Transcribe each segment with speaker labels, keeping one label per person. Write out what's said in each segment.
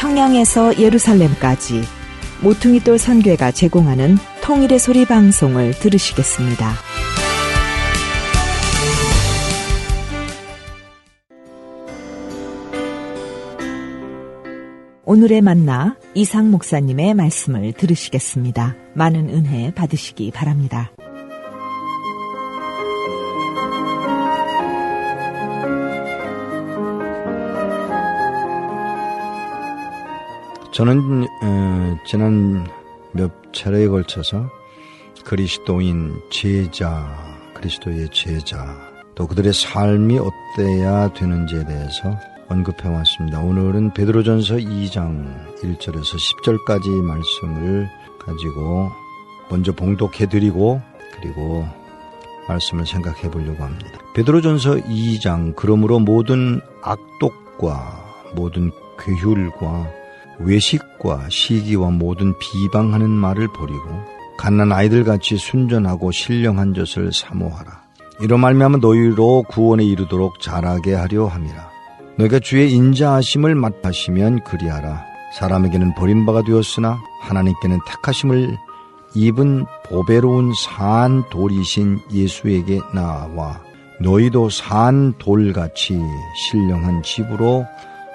Speaker 1: 평양에서 예루살렘까지 모퉁이돌 선교회가 제공하는 통일의 소리 방송을 들으시겠습니다. 오늘의 만나 이상 목사님의 말씀을 들으시겠습니다. 많은 은혜 받으시기 바랍니다.
Speaker 2: 저는 지난 몇 차례에 걸쳐서 그리스도인 제자, 그리스도의 제자, 또 그들의 삶이 어때야 되는지에 대해서 언급해 왔습니다. 오늘은 베드로전서 2장 1절에서 10절까지 말씀을 가지고 먼저 봉독해 드리고 그리고 말씀을 생각해 보려고 합니다. 베드로전서 2장, 그러므로 모든 악독과 모든 괴휼과 외식과 시기와 모든 비방하는 말을 버리고 갓난 아이들같이 순전하고 신령한 젖을 사모하라. 이로 말미암아 너희로 구원에 이르도록 자라게 하려 함이라. 너희가 주의 인자하심을 맛하시면 그리하라. 사람에게는 버림바가 되었으나 하나님께는 택하심을 입은 보배로운 산 돌이신 예수에게 나와 너희도 산 돌같이 신령한 집으로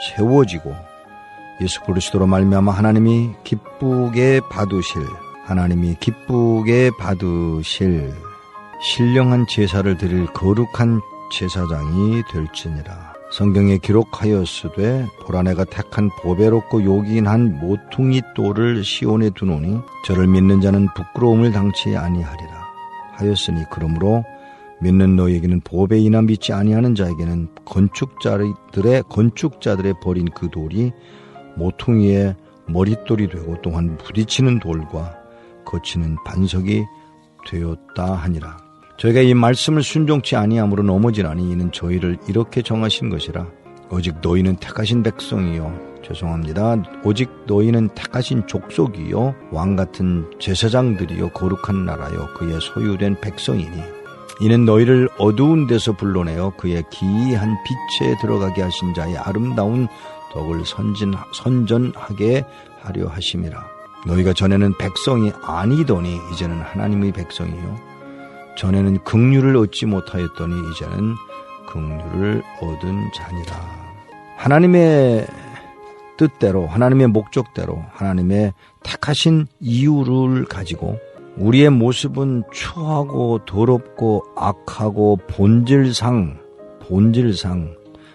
Speaker 2: 세워지고 예수 그리스도로 말미암아 하나님이 기쁘게 받으실 신령한 제사를 드릴 거룩한 제사장이 될지니라. 성경에 기록하였으되 보라 내가 택한 보배롭고 요긴한 모퉁이 돌을 시온에 두노니 저를 믿는 자는 부끄러움을 당치 아니하리라 하였으니 그러므로 믿는 너희에게는 보배이나 믿지 아니하는 자에게는 건축자들의 버린 그 돌이 모퉁이의 머릿돌이 되고 또한 부딪히는 돌과 거치는 반석이 되었다 하니라. 저희가 이 말씀을 순종치 아니함으로 넘어지나니 이는 저희를 이렇게 정하신 것이라. 오직 너희는 택하신 백성이요 오직 너희는 택하신 족속이요 왕같은 제사장들이요 거룩한 나라요 그의 소유된 백성이니 이는 너희를 어두운 데서 불러내어 그의 기이한 빛에 들어가게 하신 자의 아름다운 덕을 선전하게 하려 하심이라. 너희가 전에는 백성이 아니더니 이제는 하나님의 백성이요 전에는 긍휼을 얻지 못하였더니 이제는 긍휼을 얻은 자니라. 하나님의 뜻대로 하나님의 목적대로 하나님의 택하신 이유를 가지고 우리의 모습은 추하고 더럽고 악하고 본질상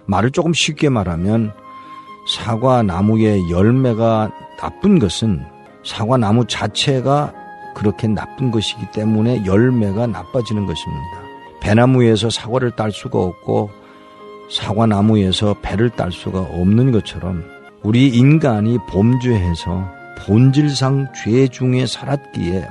Speaker 2: 말을 조금 쉽게 말하면 사과나무의 열매가 나쁜 것은 사과나무 자체가 그렇게 나쁜 것이기 때문에 열매가 나빠지는 것입니다. 배나무에서 사과를 딸 수가 없고 사과나무에서 배를 딸 수가 없는 것처럼 우리 인간이 범죄해서 본질상 죄 중에 살았기에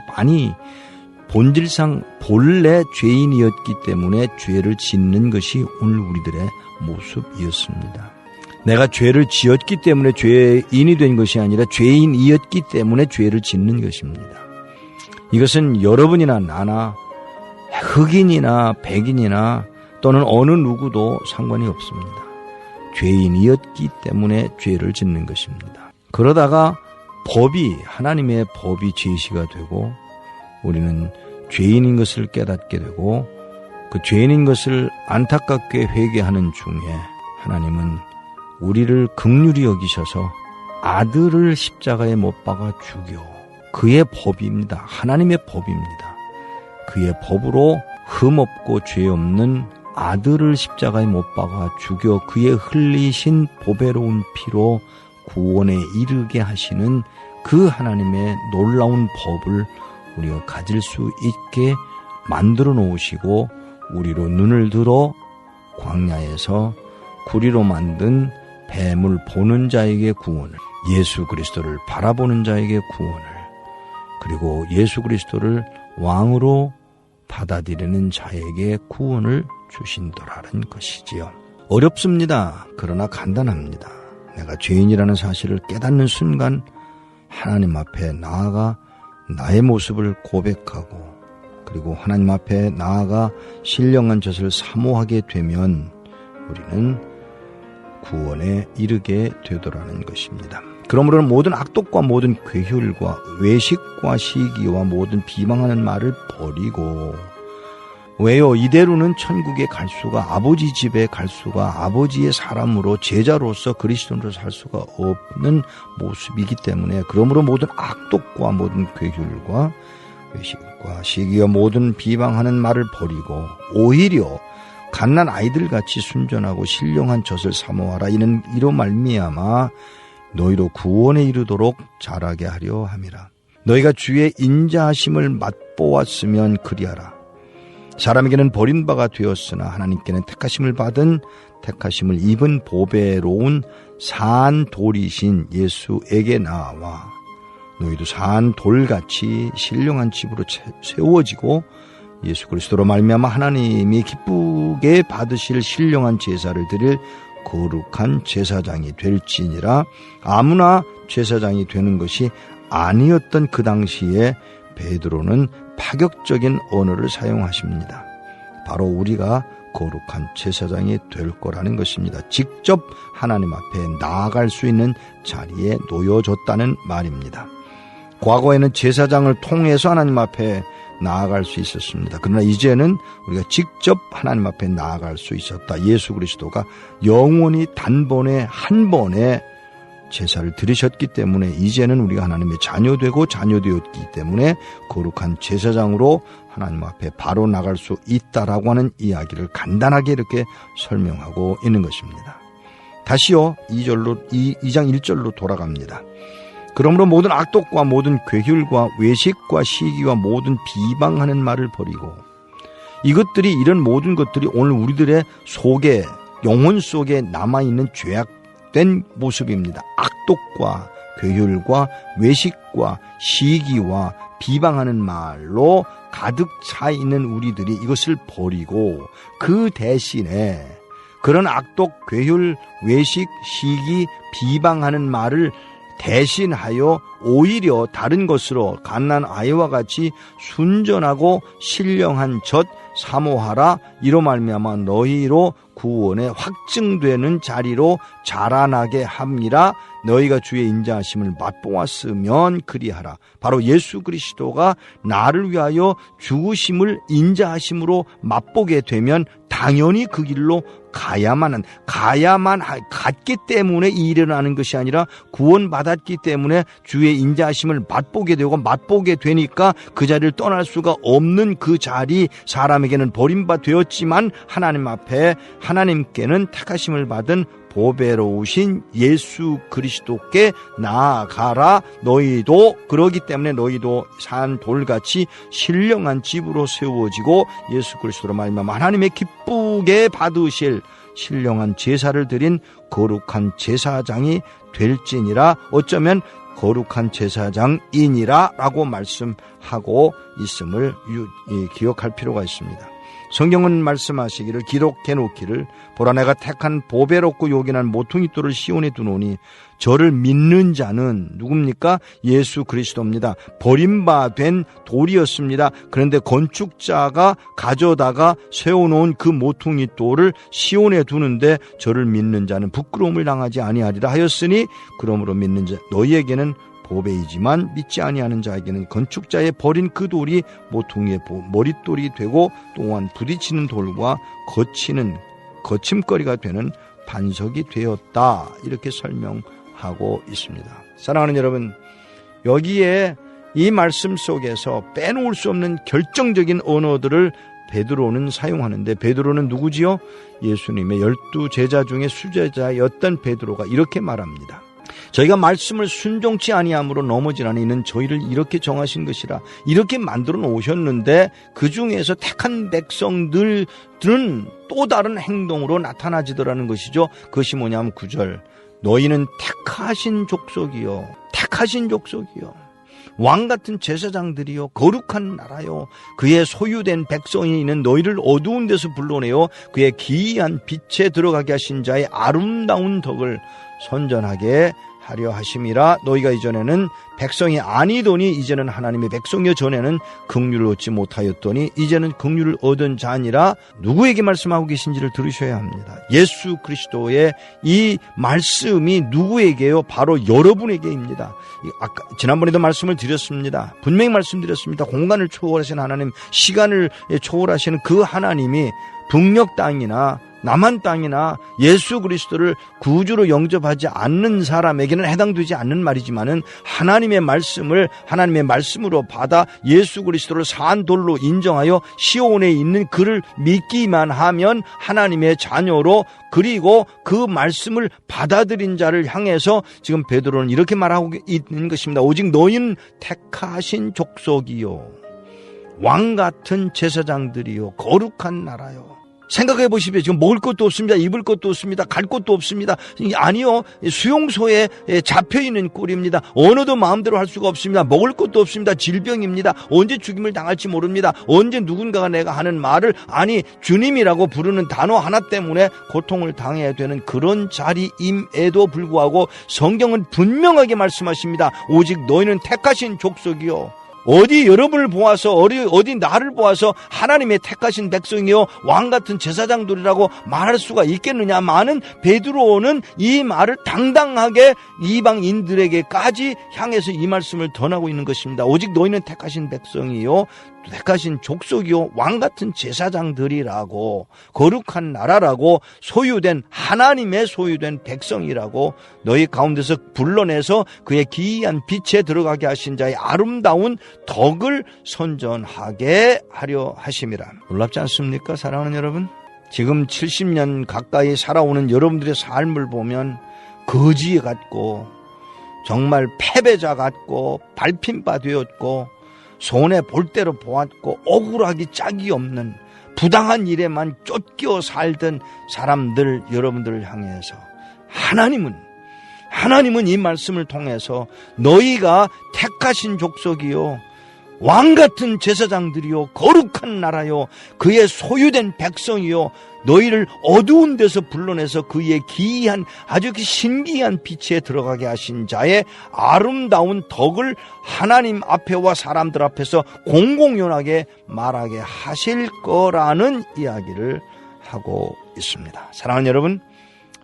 Speaker 2: 본질상 본래 죄인이었기 때문에 죄를 짓는 것이 오늘 우리들의 모습이었습니다. 내가 죄를 지었기 때문에 죄인이 된 것이 아니라 죄인이었기 때문에 죄를 짓는 것입니다. 이것은 여러분이나 나나 흑인이나 백인이나 또는 어느 누구도 상관이 없습니다. 죄인이었기 때문에 죄를 짓는 것입니다. 그러다가 하나님의 법이 제시가 되고 우리는 죄인인 것을 깨닫게 되고 그 죄인인 것을 안타깝게 회개하는 중에 하나님은 우리를 긍휼히 여기셔서 아들을 십자가에 못 박아 죽여 그의 법입니다. 하나님의 법입니다. 그의 법으로 흠없고 죄 없는 아들을 십자가에 못 박아 죽여 그의 흘리신 보배로운 피로 구원에 이르게 하시는 그 하나님의 놀라운 법을 우리가 가질 수 있게 만들어 놓으시고 우리로 눈을 들어 광야에서 구리로 만든 뱀을 보는 자에게 구원을, 예수 그리스도를 바라보는 자에게 구원을, 그리고 예수 그리스도를 왕으로 받아들이는 자에게 구원을 주신도라는 것이지요. 어렵습니다. 그러나 간단합니다. 내가 죄인이라는 사실을 깨닫는 순간 하나님 앞에 나아가 나의 모습을 고백하고 그리고 하나님 앞에 나아가 신령한 젖을 사모하게 되면 우리는 구원에 이르게 되더라는 것입니다. 그러므로 모든 악독과 모든 괴혈과 외식과 시기와 모든 비방하는 말을 버리고, 왜요? 이대로는 천국에 갈 수가, 아버지 집에 갈 수가, 아버지의 사람으로 제자로서 그리스도인으로 살 수가 없는 모습이기 때문에, 그러므로 모든 악독과 모든 괴혈과 외식과 시기와 모든 비방하는 말을 버리고 오히려 갓난 아이들같이 순전하고 신령한 젖을 사모하라. 이로 말미암아 너희로 구원에 이르도록 자라게 하려 함이라. 너희가 주의 인자하심을 맛보았으면 그리하라. 사람에게는 버림바가 되었으나 하나님께는 택하심을 입은 보배로운 산 돌이신 예수에게 나와 너희도 산 돌같이 신령한 집으로 세워지고 예수 그리스도로 말미암아 하나님이 기쁘게 받으실 신령한 제사를 드릴 거룩한 제사장이 될지니라. 아무나 제사장이 되는 것이 아니었던 그 당시에 베드로는 파격적인 언어를 사용하십니다. 바로 우리가 거룩한 제사장이 될 거라는 것입니다. 직접 하나님 앞에 나아갈 수 있는 자리에 놓여졌다는 말입니다. 과거에는 제사장을 통해서 하나님 앞에 나아갈 수 있었습니다. 그러나 이제는 우리가 직접 하나님 앞에 나아갈 수 있었다. 예수 그리스도가 영원히 단번에 한 번에 제사를 드리셨기 때문에 이제는 우리가 하나님의 자녀되고 자녀되었기 때문에 거룩한 제사장으로 하나님 앞에 바로 나갈 수 있다라고 하는 이야기를 간단하게 이렇게 설명하고 있는 것입니다. 다시요, 2장 1절로 돌아갑니다. 그러므로 모든 악독과 모든 괴혈과 외식과 시기와 모든 비방하는 말을 버리고, 이런 모든 것들이 오늘 우리들의 속에, 영혼 속에 남아있는 죄악된 모습입니다. 악독과 괴혈과 외식과 시기와 비방하는 말로 가득 차 있는 우리들이 이것을 버리고, 그 대신에 그런 악독, 괴혈, 외식, 시기, 비방하는 말을 대신하여 오히려 다른 것으로 갓난 아이와 같이 순전하고 신령한 젖 사모하라. 이로 말미암아 너희로 구원에 확증되는 자리로 자라나게 함이라. 너희가 주의 인자하심을 맛보았으면 그리하라. 바로 예수 그리스도가 나를 위하여 죽으심을 인자하심으로 맛보게 되면 당연히 그 길로 가야만 갔기 때문에 일어나는 것이 아니라 구원받았기 때문에 주의 인자하심을 맛보게 되고, 맛보게 되니까 그 자리를 떠날 수가 없는 그 자리, 사람에게는 버림바 되었지만 하나님 앞에, 하나님께는 택하심을 받은 보배로우신 예수 그리스도께 나아가라. 너희도 그러기 때문에 너희도 산 돌같이 신령한 집으로 세워지고 예수 그리스도로 말미암아 하나님의 기쁘게 받으실 신령한 제사를 드린 거룩한 제사장이 될지니라. 어쩌면 거룩한 제사장이니라 라고 말씀하고 있음을 기억할 필요가 있습니다. 성경은 말씀하시기를, 기록해 놓기를, 보라 내가 택한 보배롭고 요긴한 모퉁이돌을 시온에 두노니 저를 믿는 자는 누굽니까? 예수 그리스도입니다. 버림받은 돌이었습니다. 그런데 건축자가 가져다가 세워놓은 그 모퉁이돌을 시온에 두는데 저를 믿는 자는 부끄러움을 당하지 아니하리라 하였으니, 그러므로 믿는 자 너희에게는 보배이지만 믿지 아니하는 자에게는 건축자의 버린 그 돌이 모퉁이의 머릿돌이 되고 또한 부딪히는 돌과 거침거리가 되는 반석이 되었다. 이렇게 설명하고 있습니다. 사랑하는 여러분, 여기에 이 말씀 속에서 빼놓을 수 없는 결정적인 언어들을 베드로는 사용하는데, 베드로는 누구지요? 예수님의 12 제자 중에 수제자였던 베드로가 이렇게 말합니다. 저희가 말씀을 순종치 아니함으로 넘어지나니 이는 저희를 이렇게 정하신 것이라. 이렇게 만들어 놓으셨는데 그 중에서 택한 백성들은 또 다른 행동으로 나타나지더라는 것이죠. 그것이 뭐냐면 9절, 너희는 택하신 족속이요, 왕같은 제사장들이요, 거룩한 나라요, 그의 소유된 백성이 있는 너희를 어두운 데서 불러내어 그의 기이한 빛에 들어가게 하신 자의 아름다운 덕을 선전하게 하려 하심이라. 너희가 이전에는 백성이 아니더니 이제는 하나님의 백성이여 전에는 긍휼을 얻지 못하였더니 이제는 긍휼을 얻은 자니라. 누구에게 말씀하고 계신지를 들으셔야 합니다. 예수 그리스도의 이 말씀이 누구에게요? 바로 여러분에게입니다. 아까 지난번에도 말씀을 드렸습니다. 분명히 말씀드렸습니다. 공간을 초월하신 하나님, 시간을 초월하시는 그 하나님이 북녘 땅이나 남한 땅이나 예수 그리스도를 구주로 영접하지 않는 사람에게는 해당되지 않는 말이지만은 하나님의 말씀을 하나님의 말씀으로 받아 예수 그리스도를 산 돌로 인정하여 시온에 있는 그를 믿기만 하면 하나님의 자녀로, 그리고 그 말씀을 받아들인 자를 향해서 지금 베드로는 이렇게 말하고 있는 것입니다. 오직 너희는 택하신 족속이요 왕 같은 제사장들이요 거룩한 나라요. 생각해 보십시오. 지금 먹을 것도 없습니다. 입을 것도 없습니다. 갈 곳도 없습니다. 아니요, 수용소에 잡혀있는 꼴입니다. 언어도 마음대로 할 수가 없습니다. 먹을 것도 없습니다. 질병입니다. 언제 죽임을 당할지 모릅니다. 언제 누군가가 내가 하는 말을 아니 주님이라고 부르는 단어 하나 때문에 고통을 당해야 되는 그런 자리임에도 불구하고 성경은 분명하게 말씀하십니다. 오직 너희는 택하신 족속이요, 어디 여러분을 보아서 어디 나를 보아서 하나님의 택하신 백성이요 왕같은 제사장들이라고 말할 수가 있겠느냐마는 베드로는 이 말을 당당하게 이방인들에게까지 향해서 이 말씀을 전하고 있는 것입니다. 오직 너희는 택하신 백성이요 택하신 족속이요 왕같은 제사장들이라고, 거룩한 나라라고, 소유된 하나님의 소유된 백성이라고, 너희 가운데서 불러내서 그의 기이한 빛에 들어가게 하신 자의 아름다운 덕을 선전하게 하려 하심이라. 놀랍지 않습니까, 사랑하는 여러분? 지금 70년 가까이 살아오는 여러분들의 삶을 보면 거지 같고 정말 패배자 같고 밟힌바 되었고 손에 볼 대로 보았고 억울하기 짝이 없는 부당한 일에만 쫓겨 살던 사람들, 여러분들을 향해서 하나님은 이 말씀을 통해서 너희가 택하신 족속이요 왕같은 제사장들이요 거룩한 나라요 그의 소유된 백성이요 너희를 어두운 데서 불러내서 그의 기이한 아주 신기한 빛에 들어가게 하신 자의 아름다운 덕을 하나님 앞에와 사람들 앞에서 공공연하게 말하게 하실 거라는 이야기를 하고 있습니다. 사랑하는 여러분,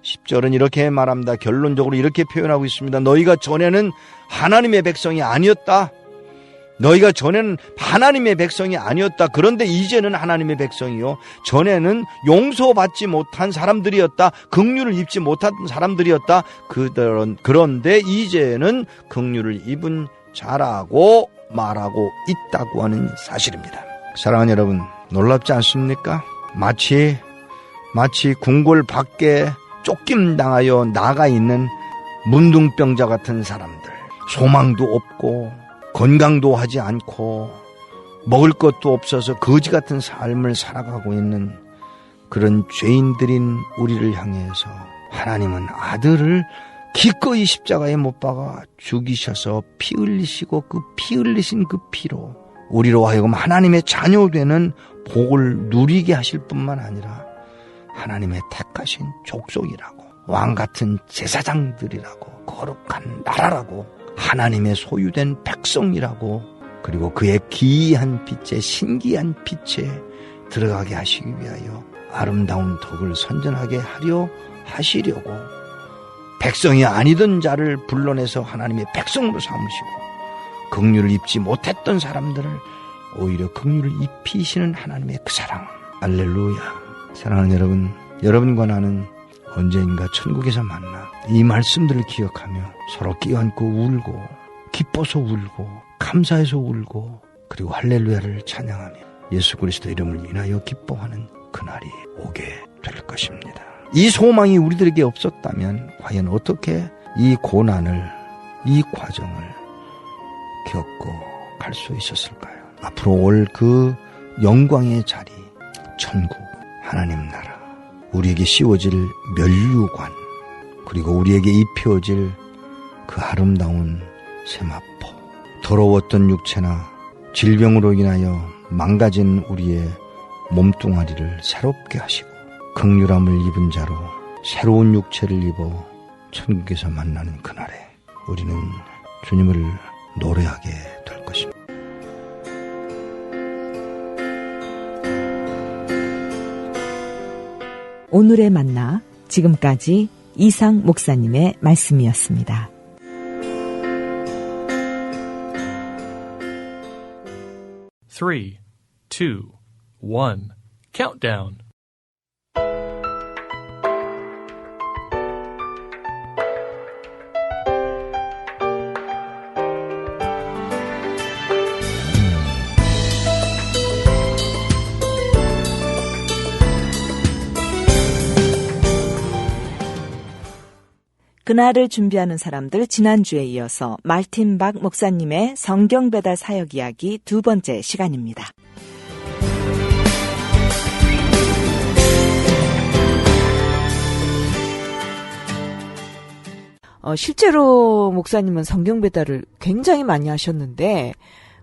Speaker 2: 10절은 이렇게 말합니다. 결론적으로 이렇게 표현하고 있습니다. 너희가 전에는 하나님의 백성이 아니었다. 너희가 전에는 하나님의 백성이 아니었다. 그런데 이제는 하나님의 백성이요. 전에는 용서받지 못한 사람들이었다. 긍휼을 입지 못한 사람들이었다. 그런데 이제는 긍휼을 입은 자라고 말하고 있다고 하는 사실입니다. 사랑하는 여러분, 놀랍지 않습니까? 마치 궁궐 밖에 쫓김당하여 나가 있는 문둥병자 같은 사람들, 소망도 없고 건강도 하지 않고 먹을 것도 없어서 거지 같은 삶을 살아가고 있는 그런 죄인들인 우리를 향해서 하나님은 아들을 기꺼이 십자가에 못 박아 죽이셔서 피 흘리시고 그 피 흘리신 그 피로 우리로 하여금 하나님의 자녀되는 복을 누리게 하실 뿐만 아니라 하나님의 택하신 족속이라고, 왕같은 제사장들이라고, 거룩한 나라라고, 하나님의 소유된 백성이라고, 그리고 그의 기이한 빛에, 신기한 빛에 들어가게 하시기 위하여 아름다운 덕을 선전하게 하려 하시려고 백성이 아니던 자를 불러내서 하나님의 백성으로 삼으시고 긍휼을 입지 못했던 사람들을 오히려 긍휼을 입히시는 하나님의 그 사랑. 할렐루야. 사랑하는 여러분, 여러분과 나는 언젠가 천국에서 만나 이 말씀들을 기억하며 서로 끼어안고 울고 기뻐서 울고 감사해서 울고 그리고 할렐루야를 찬양하며 예수 그리스도 이름을 인하여 기뻐하는 그날이 오게 될 것입니다. 이 소망이 우리들에게 없었다면 과연 어떻게 이 고난을, 이 과정을 겪고 갈 수 있었을까요? 앞으로 올 그 영광의 자리, 천국, 하나님 나라, 우리에게 씌워질 면류관, 그리고 우리에게 입혀질 그 아름다운 세마포, 더러웠던 육체나 질병으로 인하여 망가진 우리의 몸뚱아리를 새롭게 하시고 긍휼함을 입은 자로 새로운 육체를 입어 천국에서 만나는 그날에 우리는 주님을 노래하게 될 것입니다.
Speaker 1: 오늘의 만나, 지금까지 이상 목사님의 말씀이었습니다.
Speaker 3: Three, two, one, countdown.
Speaker 1: 그날을 준비하는 사람들, 지난주에 이어서 말틴 박 목사님의 성경 배달 사역 이야기 두 번째 시간입니다. 실제로 목사님은 성경 배달을 굉장히 많이 하셨는데,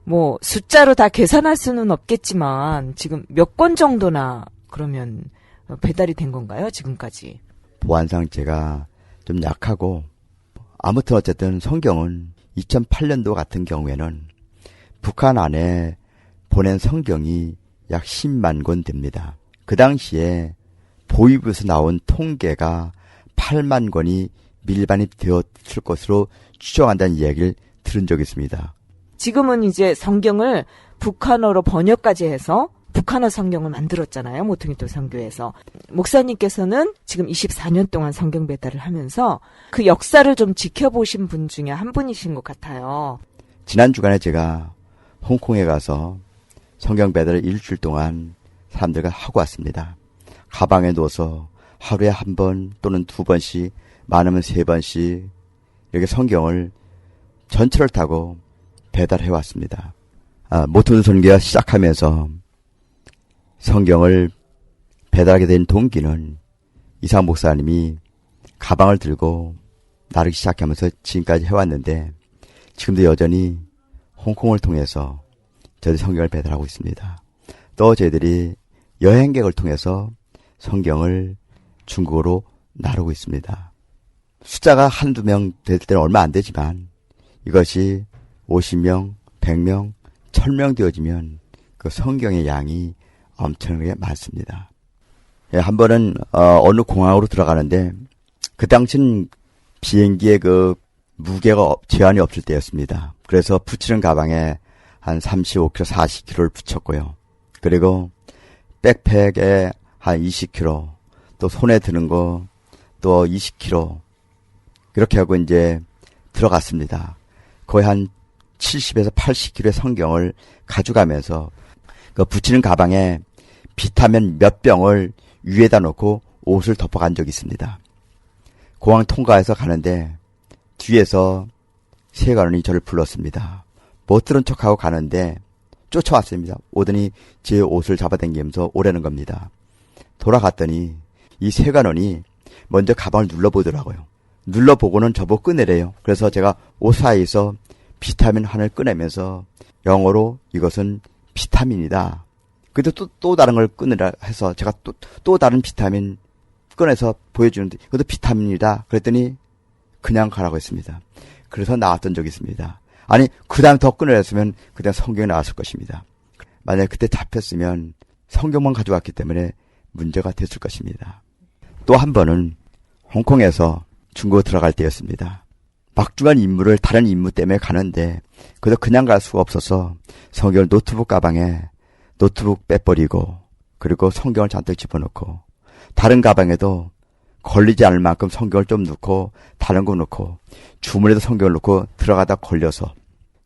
Speaker 1: 뭐 숫자로 다 계산할 수는 없겠지만 지금 몇 권 정도나 그러면 배달이 된 건가요, 지금까지?
Speaker 4: 보안상 제가 좀 약하고, 아무튼 어쨌든 성경은 2008년도 같은 경우에는 북한 안에 보낸 성경이 약 10만 권 됩니다. 그 당시에 보위부에서 나온 통계가 8만 권이 밀반입되었을 것으로 추정한다는 이야기를 들은 적이 있습니다.
Speaker 1: 지금은 이제 성경을 북한어로 번역까지 해서 북한어 성경을 만들었잖아요. 모퉁이돌 선교에서. 목사님께서는 지금 24년 동안 성경 배달을 하면서 그 역사를 좀 지켜보신 분 중에 한 분이신 것 같아요.
Speaker 4: 지난 주간에 제가 홍콩에 가서 성경 배달을 일주일 동안 사람들과 하고 왔습니다. 가방에 넣어서 하루에 한 번 또는 두 번씩, 많으면 세 번씩 이렇게 성경을 전철을 타고 배달해 왔습니다. 모퉁이돌 선교가 시작하면서 성경을 배달하게 된 동기는 이상 목사님이 가방을 들고 나르기 시작하면서 지금까지 해왔는데, 지금도 여전히 홍콩을 통해서 저희들이 성경을 배달하고 있습니다. 또 저희들이 여행객을 통해서 성경을 중국어로 나르고 있습니다. 숫자가 한두 명 될 때는 얼마 안 되지만 이것이 50명, 100명, 1000명 되어지면 그 성경의 양이 엄청나게 많습니다. 예, 한 번은 어느 공항으로 들어가는데 그 당시는 비행기에 그 무게가 제한이 없을 때였습니다. 그래서 붙이는 가방에 한 35kg, 40kg를 붙였고요. 그리고 백팩에 한 20kg, 또 손에 드는 거 또 20kg, 그렇게 하고 이제 들어갔습니다. 거의 한 70에서 80kg의 성경을 가져가면서 그 붙이는 가방에 비타민 몇 병을 위에다 놓고 옷을 덮어간 적이 있습니다. 공항 통과해서 가는데 뒤에서 세관원이 저를 불렀습니다. 못 들은 척하고 가는데 쫓아왔습니다. 오더니 제 옷을 잡아당기면서 오라는 겁니다. 돌아갔더니 이 세관원이 먼저 가방을 눌러보더라고요. 눌러보고는 저보고 꺼내래요. 그래서 제가 옷 사이에서 비타민 하나를 꺼내면서 영어로 이것은 비타민이다. 그래도 또 다른 걸 꺼내라 해서 제가 또 다른 비타민 꺼내서 보여주는데 이것도 비타민이다. 그랬더니 그냥 가라고 했습니다. 그래서 나왔던 적이 있습니다. 아니, 그 다음에 더 꺼내라 했으면 그냥 성경이 나왔을 것입니다. 만약에 그때 잡혔으면 성경만 가져왔기 때문에 문제가 됐을 것입니다. 또 한 번은 홍콩에서 중국에 들어갈 때였습니다. 막중한 임무를 다른 임무 때문에 가는데 그래도 그냥 갈 수가 없어서 성경을 노트북 가방에 노트북 빼버리고, 그리고 성경을 잔뜩 집어넣고, 다른 가방에도 걸리지 않을 만큼 성경을 좀 넣고 다른 거 넣고, 주머니에도 성경을 넣고 들어가다 걸려서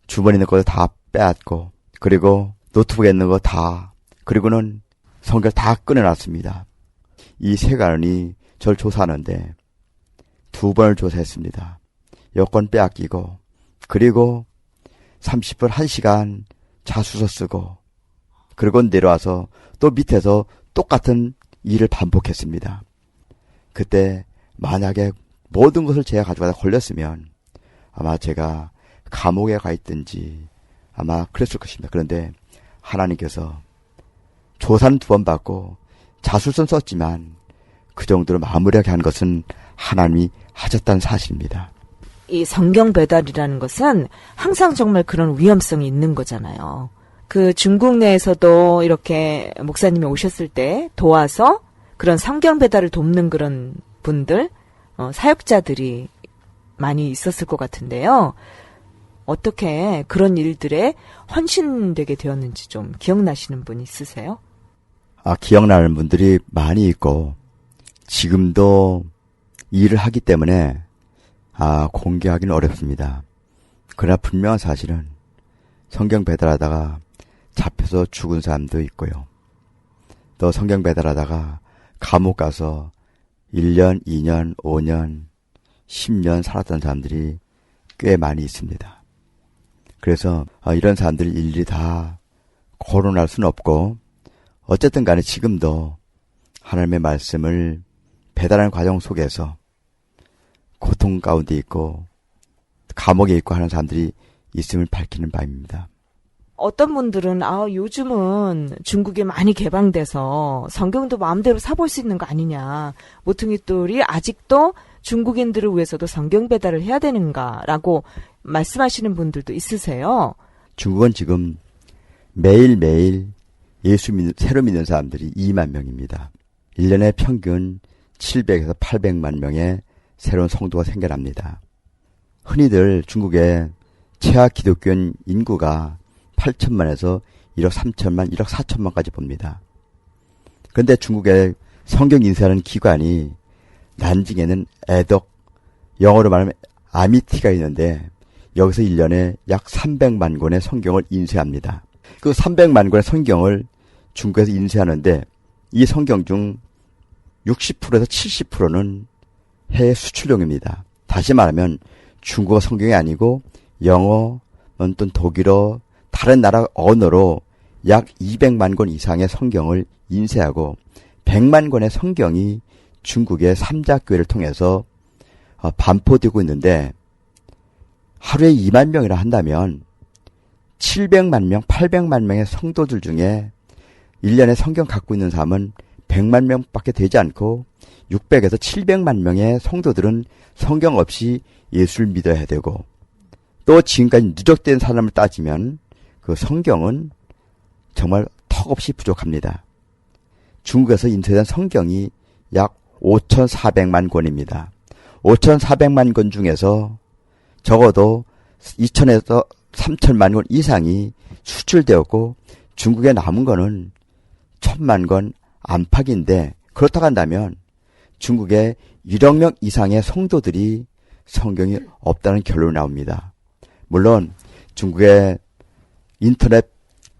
Speaker 4: 주머니 있는 거 다 빼앗고, 그리고 노트북에 있는 거 다, 그리고는 성경을 다 꺼내놨습니다. 이 세관원이 저를 조사하는데 2번을 조사했습니다. 여권 빼앗기고, 그리고 30분 1시간 자수서 쓰고, 그리고 내려와서 또 밑에서 똑같은 일을 반복했습니다. 그때 만약에 모든 것을 제가 가져가다 걸렸으면 아마 제가 감옥에 가 있든지 아마 그랬을 것입니다. 그런데 하나님께서 조사는 2번 받고 자술서는 썼지만 그 정도로 마무리하게 한 것은 하나님이 하셨다는 사실입니다.
Speaker 1: 이 성경 배달이라는 것은 항상 정말 그런 위험성이 있는 거잖아요. 그 중국 내에서도 이렇게 목사님이 오셨을 때 도와서 그런 성경 배달을 돕는 그런 분들, 사역자들이 많이 있었을 것 같은데요. 어떻게 그런 일들에 헌신되게 되었는지 좀 기억나시는 분 있으세요?
Speaker 4: 기억나는 분들이 많이 있고, 지금도 일을 하기 때문에, 공개하기는 어렵습니다. 그러나 분명한 사실은 성경 배달하다가 잡혀서 죽은 사람도 있고요. 또 성경 배달하다가 감옥 가서 1년, 2년, 5년, 10년 살았던 사람들이 꽤 많이 있습니다. 그래서 이런 사람들 일일이 다 거론할 수는 없고, 어쨌든 간에 지금도 하나님의 말씀을 배달하는 과정 속에서 고통 가운데 있고 감옥에 있고 하는 사람들이 있음을 밝히는 바입니다.
Speaker 1: 어떤 분들은 요즘은 중국에 많이 개방돼서 성경도 마음대로 사볼 수 있는 거 아니냐. 모퉁이돌이 아직도 중국인들을 위해서도 성경 배달을 해야 되는가라고 말씀하시는 분들도 있으세요.
Speaker 4: 중국은 지금 매일매일 새로 믿는 사람들이 2만 명입니다. 1년에 평균 700에서 800만 명의 새로운 성도가 생겨납니다. 흔히들 중국의 최하 기독교인 인구가 8천만에서 1억 3천만, 1억 4천만까지 봅니다. 그런데 중국의 성경 인쇄하는 기관이 난징에는 애덕, 영어로 말하면 아미티가 있는데 여기서 1년에 약 300만 권의 성경을 인쇄합니다. 그 300만 권의 성경을 중국에서 인쇄하는데 이 성경 중 60%에서 70%는 해외 수출용입니다. 다시 말하면 중국어 성경이 아니고 영어, 또는 독일어, 다른 나라 언어로 약 200만 권 이상의 성경을 인쇄하고 100만 권의 성경이 중국의 삼자교회를 통해서 반포되고 있는데 하루에 2만 명이라 한다면 700만 명, 800만 명의 성도들 중에 1년에 성경 갖고 있는 사람은 100만 명밖에 되지 않고 600에서 700만 명의 성도들은 성경 없이 예수를 믿어야 되고 또 지금까지 누적된 사람을 따지면 그 성경은 정말 턱없이 부족합니다. 중국에서 인쇄된 성경이 약 5,400만 권입니다. 5,400만 권 중에서 적어도 2,000에서 3,000만 권 이상이 수출되었고 중국에 남은 거는 1,000만 권 안팎인데 그렇다고 한다면 중국에 1억 명 이상의 성도들이 성경이 없다는 결론이 나옵니다. 물론 중국의 인터넷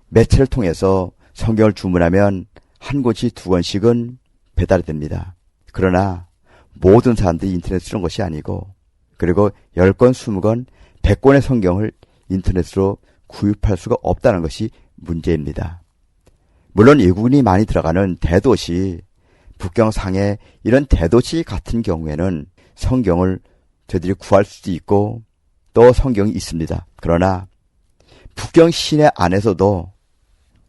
Speaker 4: 매체를 통해서 성경을 주문하면 한 권씩 2권씩은 배달이 됩니다. 그러나 모든 사람들이 인터넷 쓰는 것이 아니고 그리고 10권, 20권, 100권의 성경을 인터넷으로 구입할 수가 없다는 것이 문제입니다. 물론 외국인이 많이 들어가는 대도시, 북경, 상해 이런 대도시 같은 경우에는 성경을 저희들이 구할 수도 있고 또 성경이 있습니다. 그러나 북경 시내 안에서도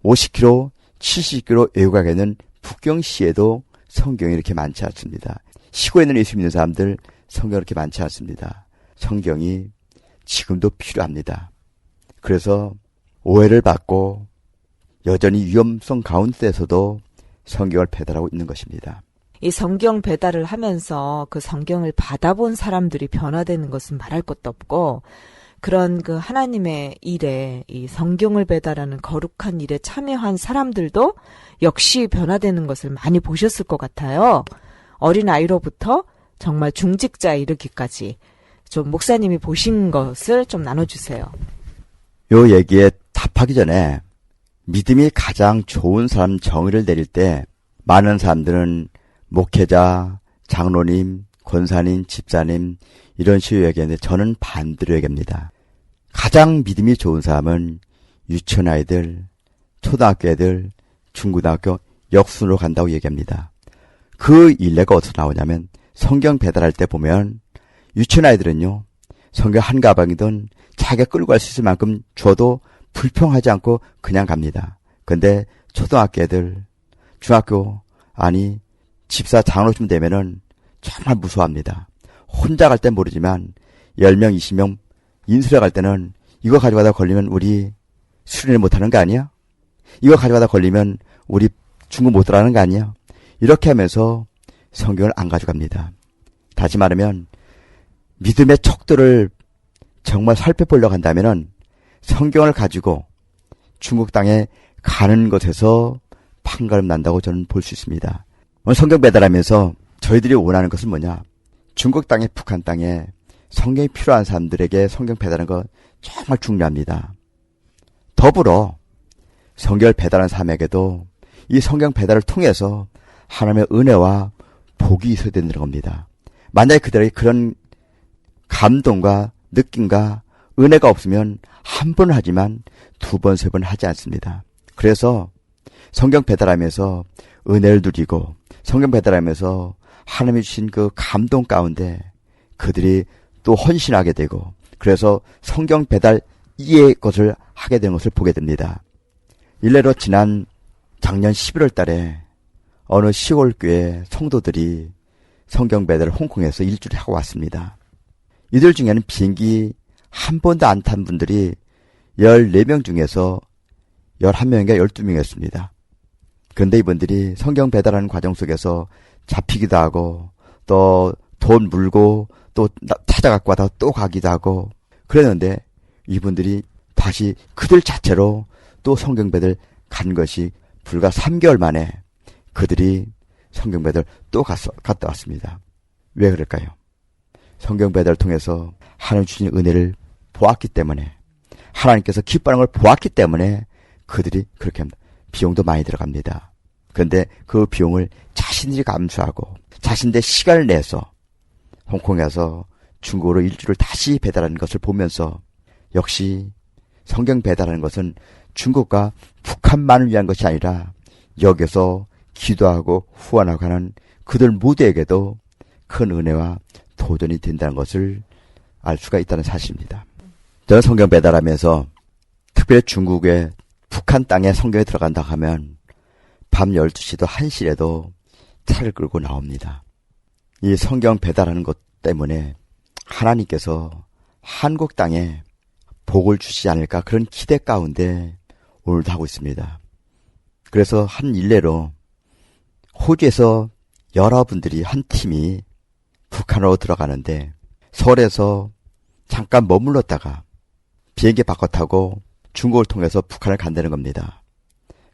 Speaker 4: 50km, 70km 외곽에는 북경시에도 성경이 이렇게 많지 않습니다. 시골에 있는 예수 믿는 사람들 성경이 이렇게 많지 않습니다. 성경이 지금도 필요합니다. 그래서 오해를 받고 여전히 위험성 가운데서도 성경을 배달하고 있는 것입니다.
Speaker 1: 이 성경 배달을 하면서 그 성경을 받아본 사람들이 변화되는 것은 말할 것도 없고 그런 그 하나님의 일에 이 성경을 배달하는 거룩한 일에 참여한 사람들도 역시 변화되는 것을 많이 보셨을 것 같아요. 어린아이로부터 정말 중직자에 이르기까지 좀 목사님이 보신 것을 좀 나눠주세요.
Speaker 4: 요 얘기에 답하기 전에 믿음이 가장 좋은 사람 정의를 내릴 때 많은 사람들은 목회자, 장로님, 권사님, 집사님 이런 식으로 얘기하는데 저는 반대로 얘기합니다. 가장 믿음이 좋은 사람은 유치원 아이들, 초등학교 애들, 중고등학교 역순으로 간다고 얘기합니다. 그 일례가 어디서 나오냐면 성경 배달할 때 보면 유치원 아이들은요. 성경 한 가방이든 자기가 끌고 갈 수 있을 만큼 줘도 불평하지 않고 그냥 갑니다. 근데 초등학교 애들, 중학교 아니 집사 장로쯤 되면은 정말 무서워합니다. 혼자 갈 땐 모르지만 10명, 20명 인수해 갈 때는 이거 가져가다 걸리면 우리 수련회 못하는 거 아니야? 이거 가져가다 걸리면 우리 중국 못 들어가는 거 아니야? 이렇게 하면서 성경을 안 가져갑니다. 다시 말하면 믿음의 척도를 정말 살펴보려고 한다면은 성경을 가지고 중국 땅에 가는 것에서 판가름 난다고 저는 볼 수 있습니다. 오늘 성경 배달하면서 저희들이 원하는 것은 뭐냐? 중국 땅에, 북한 땅에 성경이 필요한 사람들에게 성경 배달하는 거 정말 중요합니다. 더불어 성경을 배달하는 사람에게도 이 성경 배달을 통해서 하나님의 은혜와 복이 있어야 되는 겁니다. 만약에 그들에게 그런 감동과 느낌과 은혜가 없으면 한 번 하지만 두 번, 세 번 하지 않습니다. 그래서 성경 배달하면서 은혜를 누리고 성경 배달하면서 하나님이 주신 그 감동 가운데 그들이 또 헌신하게 되고 그래서 성경 배달 이의 것을 하게 되는 것을 보게 됩니다. 일례로 작년 11월 달에 어느 시골교회 성도들이 성경 배달을 홍콩에서 일주일에 하고 왔습니다. 이들 중에는 비행기 한 번도 안 탄 분들이 14명 중에서 11명인가 12명이었습니다. 그런데 이분들이 성경 배달하는 과정 속에서 잡히기도 하고 또 돈 물고 또 찾아갖고 와서 또 가기도 하고 그랬는데 이분들이 다시 그들 자체로 또 성경 배달 간 것이 불과 3개월 만에 그들이 성경 배달 또 갔다 왔습니다. 왜 그럴까요? 성경 배달을 통해서 하나님 주신 은혜를 보았기 때문에 하나님께서 기뻐하는 걸 보았기 때문에 그들이 그렇게 합니다. 비용도 많이 들어갑니다. 그런데 그 비용을 자신들이 감수하고 자신들의 시간을 내서 홍콩에 가서 중국어로 일주를 다시 배달하는 것을 보면서 역시 성경 배달하는 것은 중국과 북한만을 위한 것이 아니라 여기서 기도하고 후원하고 하는 그들 모두에게도 큰 은혜와 도전이 된다는 것을 알 수가 있다는 사실입니다. 저는 성경 배달하면서 특별히 중국의 북한 땅에 성경이 들어간다 하면 밤 12시도 1시에도 차를 끌고 나옵니다. 이 성경 배달하는 것 때문에 하나님께서 한국 땅에 복을 주시지 않을까 그런 기대 가운데 오늘도 하고 있습니다. 그래서 한 일례로 호주에서 여러분들이 한 팀이 북한으로 들어가는데 서울에서 잠깐 머물렀다가 비행기 바꿔 타고 중국을 통해서 북한을 간다는 겁니다.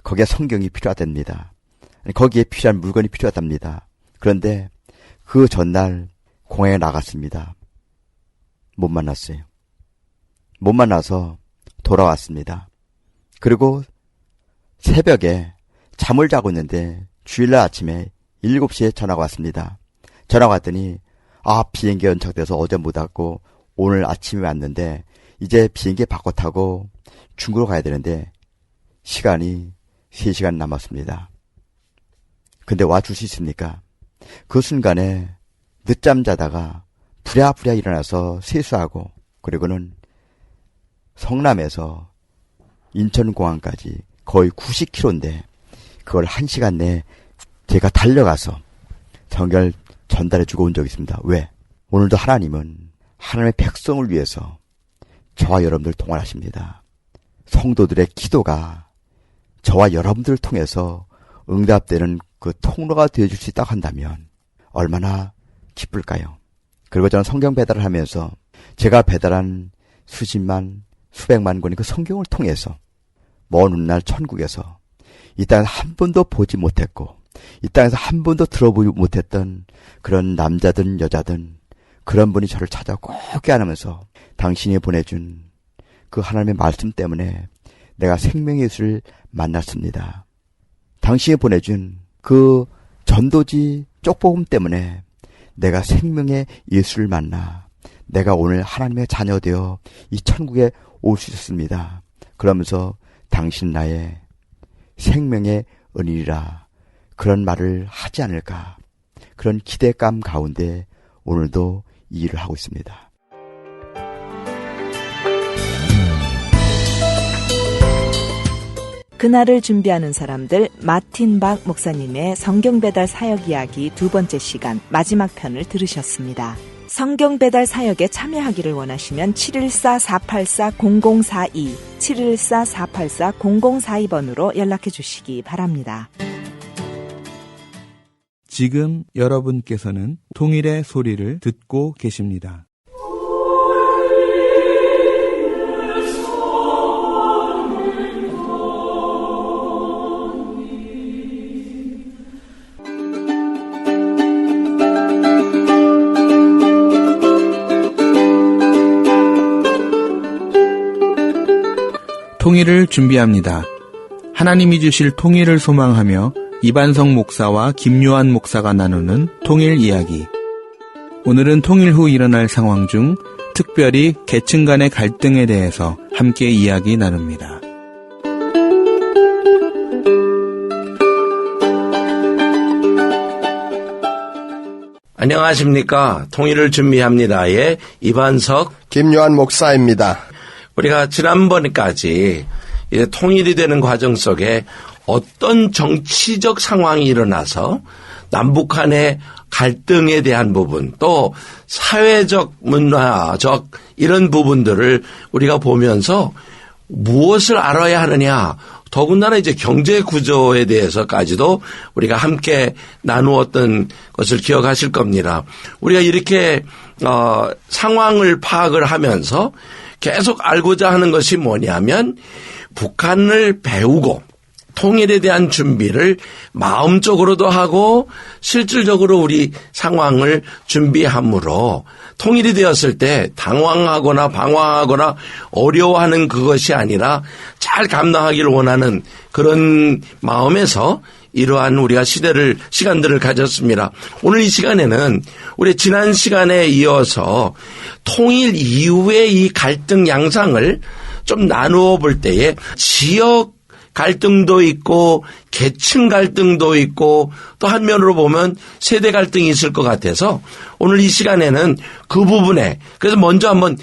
Speaker 4: 거기에 성경이 필요하답니다. 거기에 필요한 물건이 필요하답니다. 그런데 그 전날 공항에 나갔습니다. 못 만났어요. 못 만나서 돌아왔습니다. 그리고 새벽에 잠을 자고 있는데 주일날 아침에 7시에 전화가 왔습니다. 전화가 왔더니 비행기 연착돼서 어제 못 왔고 오늘 아침에 왔는데 이제 비행기 바꿔 타고 중국으로 가야 되는데 시간이 3시간 남았습니다. 근데 와줄 수 있습니까? 그 순간에 늦잠 자다가 부랴부랴 일어나서 세수하고 그리고는 성남에서 인천공항까지 거의 90km인데 그걸 1시간 내에 제가 달려가서 성경을 전달해주고 온 적이 있습니다. 왜? 오늘도 하나님은 하나님의 백성을 위해서 저와 여러분들 동원하십니다. 성도들의 기도가 저와 여러분들을 통해서 응답되는 그 통로가 되어줄 수 있다고 한다면 얼마나 기쁠까요? 그리고 저는 성경 배달을 하면서 제가 배달한 수십만, 수백만 권의 그 성경을 통해서 먼 훗날 천국에서 이 땅에서 한 번도 보지 못했고 이 땅에서 한 번도 들어보지 못했던 그런 남자든 여자든 그런 분이 저를 찾아 꼭 깨안으면서 당신이 보내준 그 하나님의 말씀 때문에 내가 생명의 예수를 만났습니다. 당신이 보내준 그 전도지 쪽복음 때문에 내가 생명의 예수를 만나 내가 오늘 하나님의 자녀 되어 이 천국에 올 수 있었습니다. 그러면서 당신 나의 생명의 은인이라 그런 말을 하지 않을까 그런 기대감 가운데 오늘도 이 일을 하고 있습니다.
Speaker 1: 그날을 준비하는 사람들 마틴 박 목사님의 성경 배달 사역 이야기 2번째 시간 마지막 편을 들으셨습니다. 성경 배달 사역에 참여하기를 원하시면 714-484-0042, 714-484-0042번으로 연락해 주시기 바랍니다.
Speaker 5: 지금 여러분께서는 통일의 소리를 듣고 계십니다. 통일을 준비합니다. 하나님이 주실 통일을 소망하며 이반성 목사와 김요한 목사가 나누는 통일 이야기. 오늘은 통일 후 일어날 상황 중 특별히 계층 간의 갈등에 대해서 함께 이야기 나눕니다.
Speaker 6: 안녕하십니까. 통일을 준비합니다의 이반석
Speaker 7: 김요한 목사입니다.
Speaker 6: 우리가 지난번까지 이제 통일이 되는 과정 속에 어떤 정치적 상황이 일어나서 남북 간의 갈등에 대한 부분 또 사회적 문화적 이런 부분들을 우리가 보면서 무엇을 알아야 하느냐 더군다나 이제 경제 구조에 대해서까지도 우리가 함께 나누었던 것을 기억하실 겁니다. 우리가 이렇게 상황을 파악을 하면서 계속 알고자 하는 것이 뭐냐면 북한을 배우고 통일에 대한 준비를 마음적으로도 하고 실질적으로 우리 상황을 준비함으로 통일이 되었을 때 당황하거나 방황하거나 어려워하는 그것이 아니라 잘 감당하기를 원하는 그런 마음에서 이러한 우리가 시간들을 가졌습니다. 오늘 이 시간에는 우리 지난 시간에 이어서 통일 이후의 이 갈등 양상을 좀 나누어 볼 때에 지역 갈등도 있고 계층 갈등도 있고 또 한면으로 보면 세대 갈등이 있을 것 같아서 오늘 이 시간에는 그 부분에 그래서 먼저 한번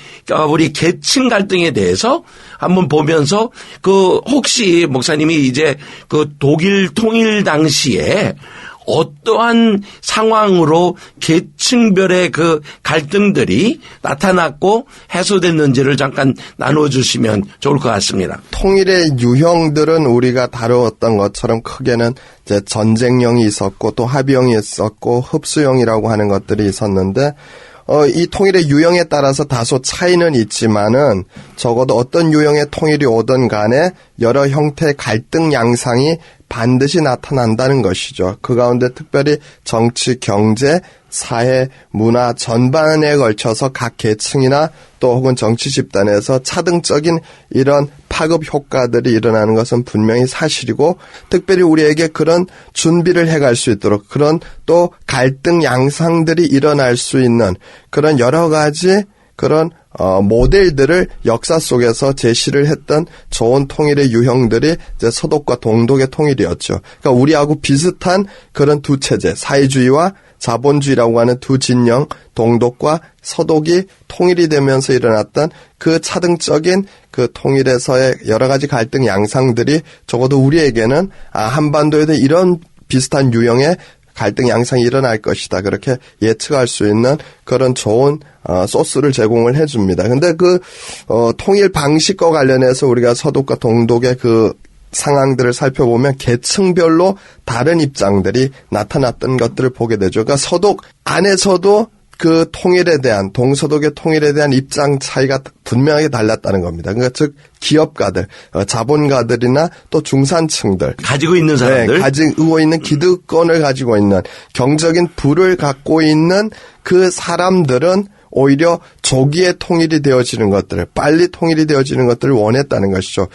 Speaker 6: 우리 계층 갈등에 대해서 한번 보면서 혹시 목사님이 이제 독일 통일 당시에 어떠한 상황으로 계층별의 갈등들이 나타났고 해소됐는지를 잠깐 나눠주시면 좋을 것 같습니다.
Speaker 7: 통일의 유형들은 우리가 다루었던 것처럼 크게는 이제 전쟁형이 있었고 또 합의형이 있었고 흡수형이라고 하는 것들이 있었는데 이 통일의 유형에 따라서 다소 차이는 있지만은 적어도 어떤 유형의 통일이 오든 간에 여러 형태의 갈등 양상이 반드시 나타난다는 것이죠. 그 가운데 특별히 정치, 경제, 사회, 문화 전반에 걸쳐서 각 계층이나 또 혹은 정치 집단에서 차등적인 이런 파급 효과들이 일어나는 것은 분명히 사실이고 특별히 우리에게 그런 준비를 해갈 수 있도록 그런 또 갈등 양상들이 일어날 수 있는 그런 여러 가지 그런 모델들을 역사 속에서 제시를 했던 좋은 통일의 유형들이 이제 서독과 동독의 통일이었죠. 그러니까 우리하고 비슷한 그런 두 체제, 사회주의와 자본주의라고 하는 두 진영, 동독과 서독이 통일이 되면서 일어났던 그 차등적인 그 통일에서의 여러 가지 갈등 양상들이 적어도 우리에게는 한반도에도 이런 비슷한 유형의 갈등 양상이 일어날 것이다. 그렇게 예측할 수 있는 그런 좋은 소스를 제공을 해줍니다. 근데 통일 방식과 관련해서 우리가 서독과 동독의 상황들을 살펴보면 계층별로 다른 입장들이 나타났던 것들을 보게 되죠. 그러니까 서독 안에서도 그 통일에 대한 동서독의 통일에 대한 입장 차이가 분명하게 달랐다는 겁니다. 그러니까 즉 기업가들, 자본가들이나 또 중산층들
Speaker 6: 가지고 있는 사람들,
Speaker 7: 가지고 있는 기득권을 가지고 있는 경적인 부를 갖고 있는 그 사람들은 오히려 조기에 통일이 되어지는 것들을 빨리 통일이 되어지는 것들을 원했다는 것이죠.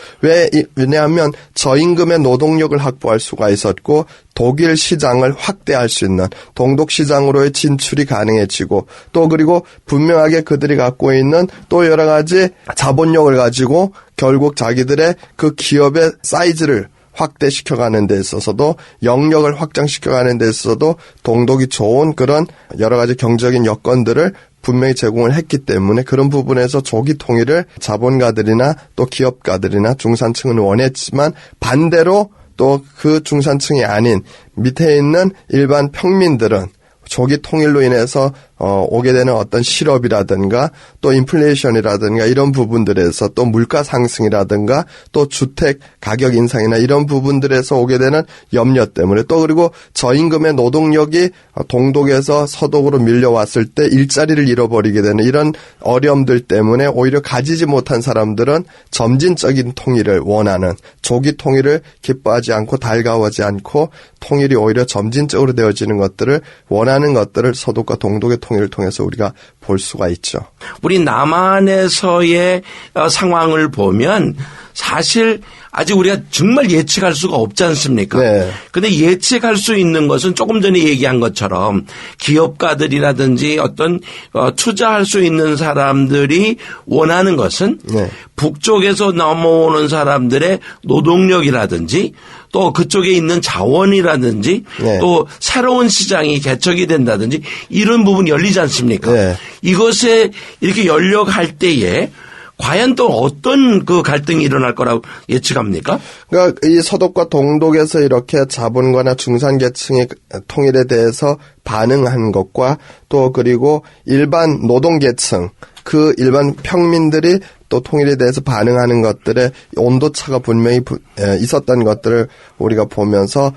Speaker 7: 왜냐하면 저임금의 노동력을 확보할 수가 있었고 독일 시장을 확대할 수 있는 동독 시장으로의 진출이 가능해지고 또 그리고 분명하게 그들이 갖고 있는 또 여러 가지 자본력을 가지고 결국 자기들의 그 기업의 사이즈를 확대시켜가는 데 있어서도 영역을 확장시켜가는 데 있어서도 동독이 좋은 그런 여러 가지 경제적인 여건들을 분명히 제공을 했기 때문에 그런 부분에서 조기 통일을 자본가들이나 또 기업가들이나 중산층은 원했지만 반대로 또 그 중산층이 아닌 밑에 있는 일반 평민들은 조기 통일로 인해서 오게 되는 어떤 실업이라든가 또 인플레이션이라든가 이런 부분들에서 또 물가 상승이라든가 또 주택 가격 인상이나 이런 부분들에서 오게 되는 염려 때문에 또 그리고 저임금의 노동력이 동독에서 서독으로 밀려왔을 때 일자리를 잃어버리게 되는 이런 어려움들 때문에 오히려 가지지 못한 사람들은 점진적인 통일을 원하는 조기 통일을 기뻐하지 않고 달가워하지 않고 통일이 오히려 점진적으로 되어지는 것들을 원하는 것들을 서독과 동독의 통일을 통해서 우리가 볼 수가 있죠.
Speaker 6: 우리 남한에서의 상황을 보면 사실 아직 우리가 정말 예측할 수가 없지 않습니까?
Speaker 7: 네.
Speaker 6: 근데 예측할 수 있는 것은 조금 전에 얘기한 것처럼 기업가들이라든지 어떤 투자할 수 있는 사람들이 원하는 것은
Speaker 7: 네.
Speaker 6: 북쪽에서 넘어오는 사람들의 노동력이라든지 또 그쪽에 있는 자원이라든지
Speaker 7: 네.
Speaker 6: 또 새로운 시장이 개척이 된다든지 이런 부분이 열리지 않습니까?
Speaker 7: 네.
Speaker 6: 이것에 이렇게 열려갈 때에 과연 또 어떤 그 갈등이 일어날 거라고 예측합니까?
Speaker 7: 그러니까 이 서독과 동독에서 이렇게 자본가나 중산계층의 통일에 대해서 반응한 것과 또 그리고 일반 노동계층 그 일반 평민들이 또 통일에 대해서 반응하는 것들의 온도차가 분명히 있었던 것들을 우리가 보면서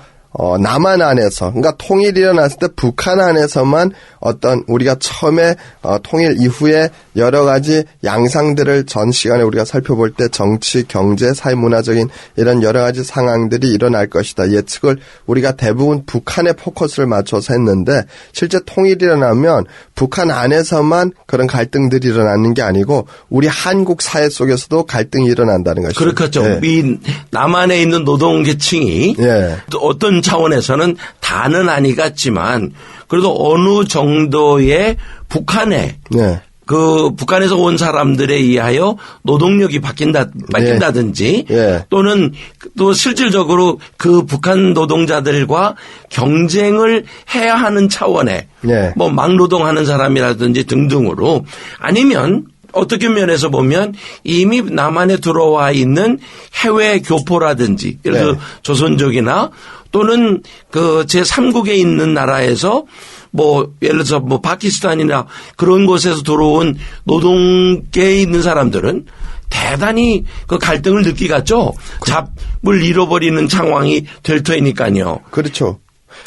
Speaker 7: 남한 안에서 그러니까 통일이 일어났을 때 북한 안에서만 어떤 우리가 처음에 통일 이후에 여러 가지 양상들을 전 시간에 우리가 살펴볼 때 정치, 경제, 사회문화적인 이런 여러 가지 상황들이 일어날 것이다. 예측을 우리가 대부분 북한에 포커스를 맞춰서 했는데 실제 통일이 일어나면 북한 안에서만 그런 갈등들이 일어나는 게 아니고 우리 한국 사회 속에서도 갈등이 일어난다는 것이죠.
Speaker 6: 그렇겠죠.
Speaker 7: 네.
Speaker 6: 이 남한에 있는 노동계층이
Speaker 7: 네.
Speaker 6: 어떤 차원에서는 다는 아니겠지만 그래도 어느 정도의 북한에
Speaker 7: 네.
Speaker 6: 그 북한에서 온 사람들에 의하여 노동력이 바뀐다든지
Speaker 7: 예.
Speaker 6: 또는 또 실질적으로 그 북한 노동자들과 경쟁을 해야 하는 차원에
Speaker 7: 예.
Speaker 6: 뭐 막노동하는 사람이라든지 등등으로 아니면 어떻게 면에서 보면 이미 남한에 들어와 있는 해외 교포라든지 예를 들어
Speaker 7: 네.
Speaker 6: 조선족이나 또는 그 제3국에 있는 나라에서 뭐 예를 들어서 뭐 파키스탄이나 그런 곳에서 들어온 노동계에 있는 사람들은 대단히 그 갈등을 느끼겠죠. 잡을 잃어버리는 상황이 될 터이니까요.
Speaker 7: 그렇죠.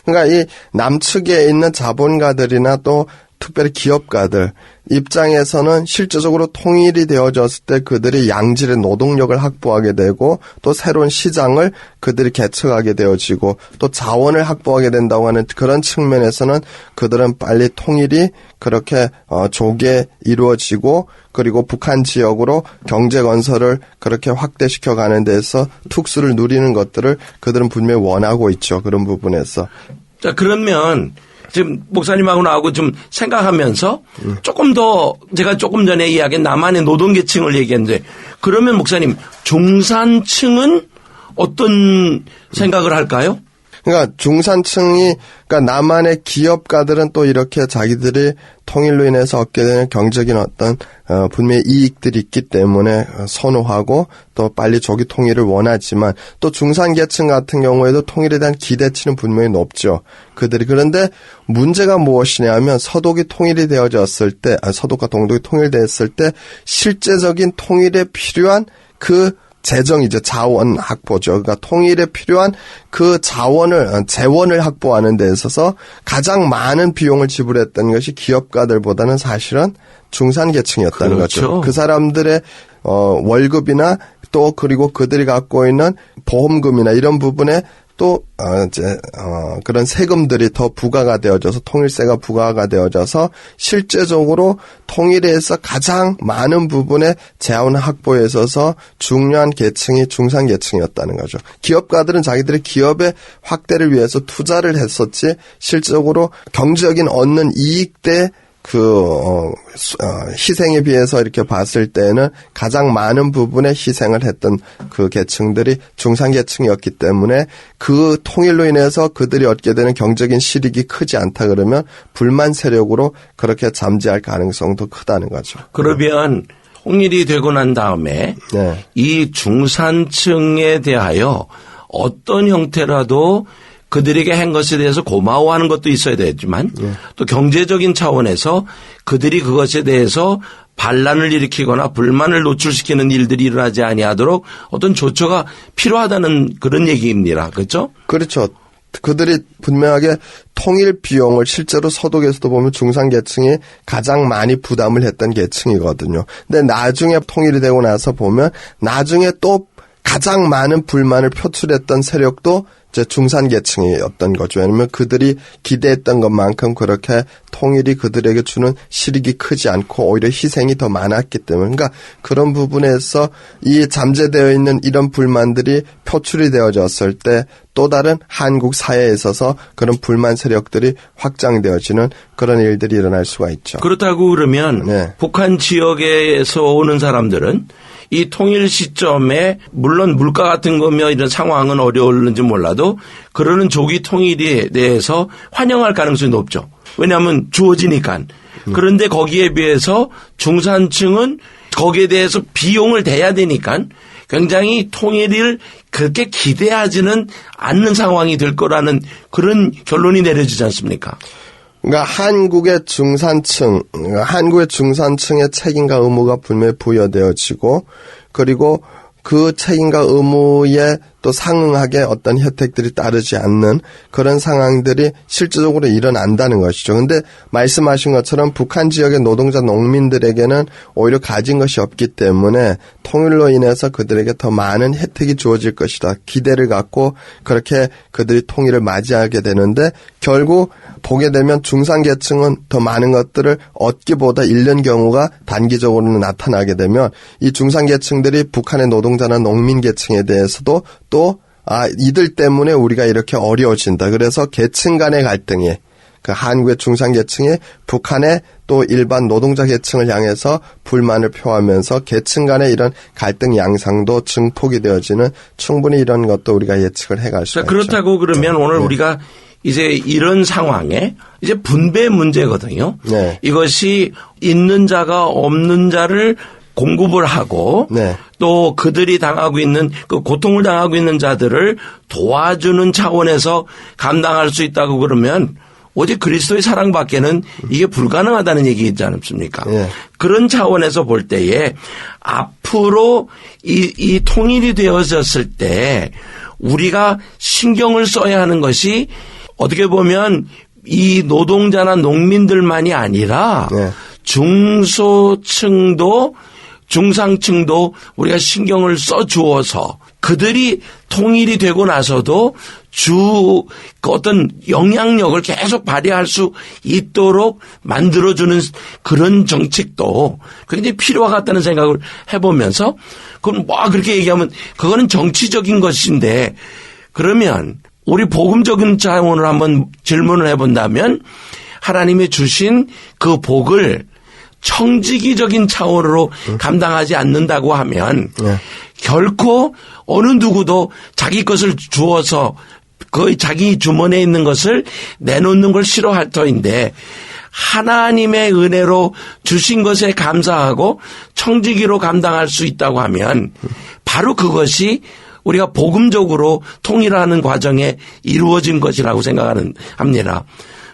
Speaker 7: 그러니까 이 남측에 있는 자본가들이나 또 특별히 기업가들 입장에서는 실질적으로 통일이 되어졌을 때 그들이 양질의 노동력을 확보하게 되고 또 새로운 시장을 그들이 개척하게 되어지고 또 자원을 확보하게 된다고 하는 그런 측면에서는 그들은 빨리 통일이 그렇게 조기에 이루어지고 그리고 북한 지역으로 경제 건설을 그렇게 확대시켜 가는 데서 특수를 누리는 것들을 그들은 분명히 원하고 있죠. 그런 부분에서.
Speaker 6: 자, 그러면 지금 목사님하고 나하고 좀 생각하면서 조금 더 제가 조금 전에 이야기한 남한의 노동계층을 얘기했는데 그러면 목사님 중산층은 어떤 생각을 할까요?
Speaker 7: 그러니까 중산층이 그러니까 남한의 기업가들은 또 이렇게 자기들이 통일로 인해서 얻게 되는 경제적인 어떤 분명히 이익들이 있기 때문에 선호하고 또 빨리 조기 통일을 원하지만 또 중산계층 같은 경우에도 통일에 대한 기대치는 분명히 높죠. 그들이 그런데 문제가 무엇이냐면 서독이 통일이 되어졌을 때 서독과 동독이 통일됐을 때 실제적인 통일에 필요한 그 재정이죠. 자원 확보죠. 그러니까 통일에 필요한 그 재원을 확보하는 데 있어서 가장 많은 비용을 지불했던 것이 기업가들보다는 사실은 중산계층이었다는
Speaker 6: 그렇죠.
Speaker 7: 거죠. 그 사람들의 월급이나 또 그리고 그들이 갖고 있는 보험금이나 이런 부분에 또 그런 세금들이 더 부과가 되어져서 통일세가 부과가 되어져서 실제적으로 통일에서 가장 많은 부분의 재원 확보에 있어서 중요한 계층이 중산계층이었다는 거죠. 기업가들은 자기들의 기업의 확대를 위해서 투자를 했었지 실질적으로 경제적인 얻는 이익대 희생에 비해서 이렇게 봤을 때는 가장 많은 부분에 희생을 했던 그 계층들이 중산계층이었기 때문에 그 통일로 인해서 그들이 얻게 되는 경제적인 실익이 크지 않다 그러면 불만 세력으로 그렇게 잠재할 가능성도 크다는 거죠.
Speaker 6: 그러면 통일이 되고 난 다음에
Speaker 7: 네.
Speaker 6: 이 중산층에 대하여 어떤 형태라도 그들에게 한 것에 대해서 고마워하는 것도 있어야 되지만 또 경제적인 차원에서 그들이 그것에 대해서 반란을 일으키거나 불만을 노출시키는 일들이 일어나지 아니하도록 어떤 조처가 필요하다는 그런 얘기입니다. 그렇죠?
Speaker 7: 그렇죠. 그들이 분명하게 통일 비용을 실제로 서독에서도 보면 중산계층이 가장 많이 부담을 했던 계층이거든요. 근데 나중에 통일이 되고 나서 보면 나중에 또 가장 많은 불만을 표출했던 세력도 이제 중산계층이었던 거죠. 왜냐하면 그들이 기대했던 것만큼 그렇게 통일이 그들에게 주는 실익이 크지 않고 오히려 희생이 더 많았기 때문에 그러니까 그런 부분에서 이 잠재되어 있는 이런 불만들이 표출이 되어졌을 때 또 다른 한국 사회에 있어서 그런 불만 세력들이 확장되어지는 그런 일들이 일어날 수가 있죠.
Speaker 6: 그렇다고 그러면
Speaker 7: 네.
Speaker 6: 북한 지역에서 오는 사람들은 이 통일 시점에 물론 물가 같은 거며 이런 상황은 어려울는지 몰라도 그러는 조기 통일에 대해서 환영할 가능성이 높죠. 왜냐하면 주어지니까. 그런데 거기에 비해서 중산층은 거기에 대해서 비용을 대야 되니까 굉장히 통일을 그렇게 기대하지는 않는 상황이 될 거라는 그런 결론이 내려지지 않습니까?
Speaker 7: 그러니까 한국의 중산층의 책임과 의무가 분명히 부여되어지고 그리고 그 책임과 의무에 또 상응하게 어떤 혜택들이 따르지 않는 그런 상황들이 실질적으로 일어난다는 것이죠. 근데 말씀하신 것처럼 북한 지역의 노동자 농민들에게는 오히려 가진 것이 없기 때문에 통일로 인해서 그들에게 더 많은 혜택이 주어질 것이다. 기대를 갖고 그렇게 그들이 통일을 맞이하게 되는데 결국 보게 되면 중산계층은 더 많은 것들을 얻기보다 잃는 경우가 단기적으로는 나타나게 되면 이 중산계층들이 북한의 노동자나 농민계층에 대해서도 또 이들 때문에 우리가 이렇게 어려워진다. 그래서 계층 간의 갈등이 그 한국의 중산계층이 북한의 또 일반 노동자 계층을 향해서 불만을 표하면서 계층 간의 이런 갈등 양상도 증폭이 되어지는 충분히 이런 것도 우리가 예측을 해갈 수가 있죠.
Speaker 6: 그렇다고 그러면 오늘 우리가 이제 이런 상황에 이제 분배 문제거든요.
Speaker 7: 네.
Speaker 6: 이것이 있는 자가 없는 자를 공급을 하고
Speaker 7: 네.
Speaker 6: 또 그들이 당하고 있는 그 고통을 당하고 있는 자들을 도와주는 차원에서 감당할 수 있다고 그러면 오직 그리스도의 사랑밖에는 이게 불가능하다는 얘기이지 않습니까?
Speaker 7: 네.
Speaker 6: 그런 차원에서 볼 때에 앞으로 이 통일이 되어졌을 때 우리가 신경을 써야 하는 것이 어떻게 보면 이 노동자나 농민들만이 아니라
Speaker 7: 네.
Speaker 6: 중소층도 중상층도 우리가 신경을 써주어서 그들이 통일이 되고 나서도 어떤 영향력을 계속 발휘할 수 있도록 만들어주는 그런 정책도 굉장히 필요하 같다는 생각을 해보면서 그럼 뭐 그렇게 얘기하면 그거는 정치적인 것인데 그러면 우리 복음적인 차원으로 한번 질문을 해본다면 하나님이 주신 그 복을 청지기적인 차원으로 감당하지 않는다고 하면 결코 어느 누구도 자기 것을 주어서 거의 자기 주머니에 있는 것을 내놓는 걸 싫어할 터인데 하나님의 은혜로 주신 것에 감사하고 청지기로 감당할 수 있다고 하면 바로 그것이 우리가 복음적으로 통일하는 과정에 이루어진 것이라고 생각합니다.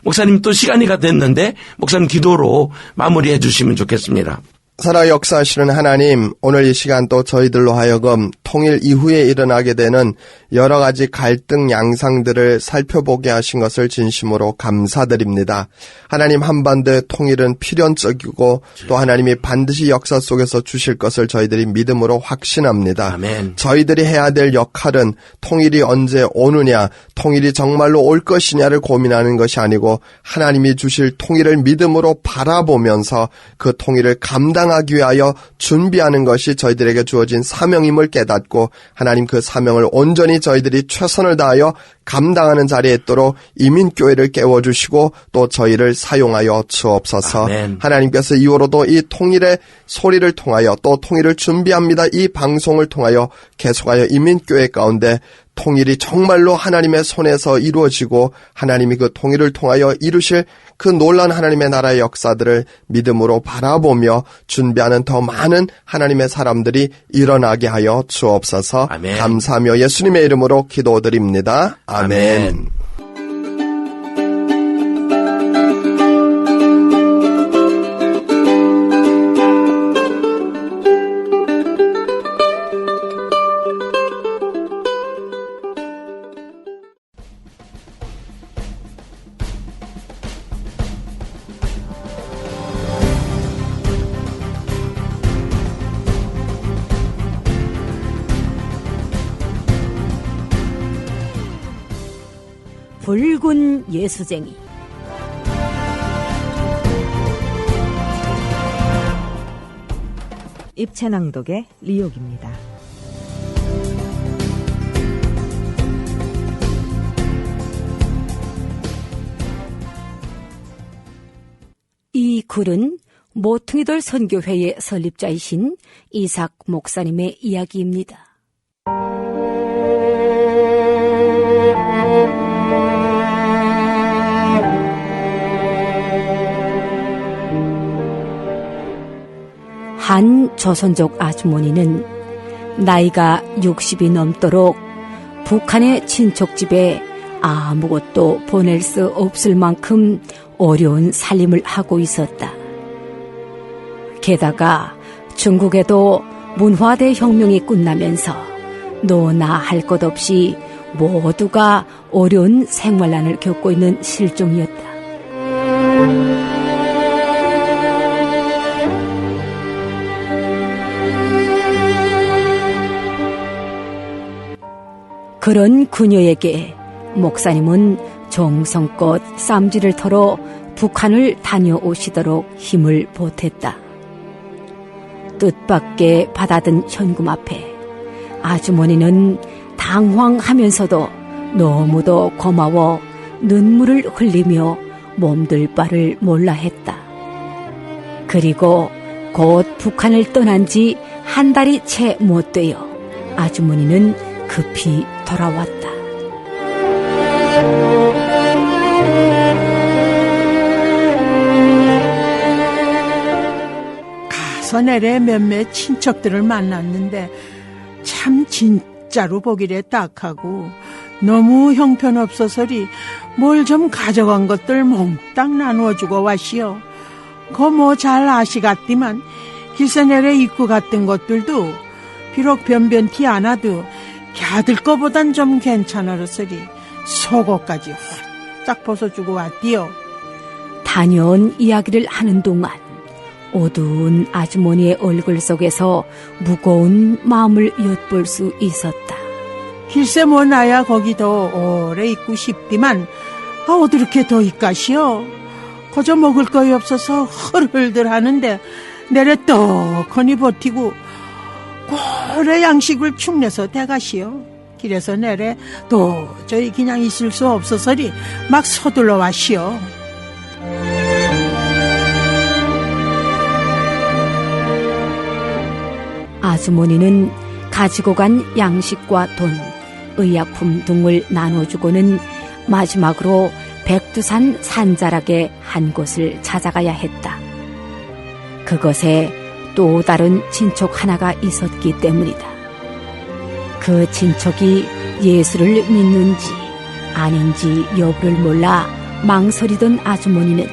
Speaker 6: 목사님 또 시간이 됐는데 목사님 기도로 마무리해 주시면 좋겠습니다.
Speaker 7: 살아 역사하시는 하나님, 오늘 이 시간 또 저희들로 하여금 통일 이후에 일어나게 되는 여러 가지 갈등 양상들을 살펴보게 하신 것을 진심으로 감사드립니다. 하나님 한반도의 통일은 필연적이고 또 하나님이 반드시 역사 속에서 주실 것을 저희들이 믿음으로 확신합니다.
Speaker 6: 아멘.
Speaker 7: 저희들이 해야 될 역할은 통일이 언제 오느냐, 통일이 정말로 올 것이냐를 고민하는 것이 아니고 하나님이 주실 통일을 믿음으로 바라보면서 그 통일을 감당하기 위하여 준비하는 것이 저희들에게 주어진 사명임을 깨닫고 하나님 그 사명을 온전히 저희들이 최선을 다하여 감당하는 자리에 있도록 이민교회를 깨워주시고 또 저희를 사용하여 주옵소서.
Speaker 6: 아멘.
Speaker 7: 하나님께서 이후로도 이 통일의 소리를 통하여 또 통일을 준비합니다. 이 방송을 통하여 계속하여 이민교회 가운데 통일이 정말로 하나님의 손에서 이루어지고 하나님이 그 통일을 통하여 이루실 그 놀라운 하나님의 나라의 역사들을 믿음으로 바라보며 준비하는 더 많은 하나님의 사람들이 일어나게 하여 주옵소서.
Speaker 6: 아멘.
Speaker 7: 감사하며 예수님의 이름으로 기도드립니다. 아멘.
Speaker 8: 붉은 예수쟁이.
Speaker 1: 입체낭독의 리옥입니다.
Speaker 8: 이 글은 모퉁이돌 선교회의 설립자이신 이삭 목사님의 이야기입니다. 한 조선족 아주머니는 나이가 60이 넘도록 북한의 친척집에 아무것도 보낼 수 없을 만큼 어려운 살림을 하고 있었다. 게다가 중국에도 문화대 혁명이 끝나면서 너나 할 것 없이 모두가 어려운 생활난을 겪고 있는 실종이었다. 그런 그녀에게 목사님은 정성껏 쌈지를 털어 북한을 다녀오시도록 힘을 보탰다. 뜻밖의 받아든 현금 앞에 아주머니는 당황하면서도 너무도 고마워 눈물을 흘리며 몸둘 바를 몰라 했다. 그리고 곧 북한을 떠난 지 한 달이 채 못 되어 아주머니는 급히 돌아왔다.
Speaker 9: 가서 내래 몇몇 친척들을 만났는데 참 진짜로 보기래 딱하고 너무 형편없어서리 뭘 좀 가져간 것들 몽땅 나누어주고 왔시오. 거 뭐 잘 아시겠지만 길서 내래 입고 갔던 것들도 비록 변변티 않아도 걔들 거보단 좀 괜찮았으리 속옷까지 활짝 벗어주고 왔디요.
Speaker 8: 다녀온 이야기를 하는 동안 어두운 아주머니의 얼굴 속에서 무거운 마음을 엿볼 수 있었다.
Speaker 9: 글쎄 뭐 나야 거기 더 오래 있고 싶디만 어떻게 더 있가시오. 거저 먹을 거이 없어서 헐헐들 하는데 내래 떡하니 버티고 고래 양식을 축내서 대가시오. 길에서 내래 도저히 그냥 있을 수 없어서리 막 서둘러 왔시오.
Speaker 8: 아주머니는 가지고 간 양식과 돈, 의약품 등을 나눠주고는 마지막으로 백두산 산자락의 한 곳을 찾아가야 했다. 그것에 또 다른 친척 하나가 있었기 때문이다. 그 친척이 예수를 믿는지 아닌지 여부를 몰라 망설이던 아주머니는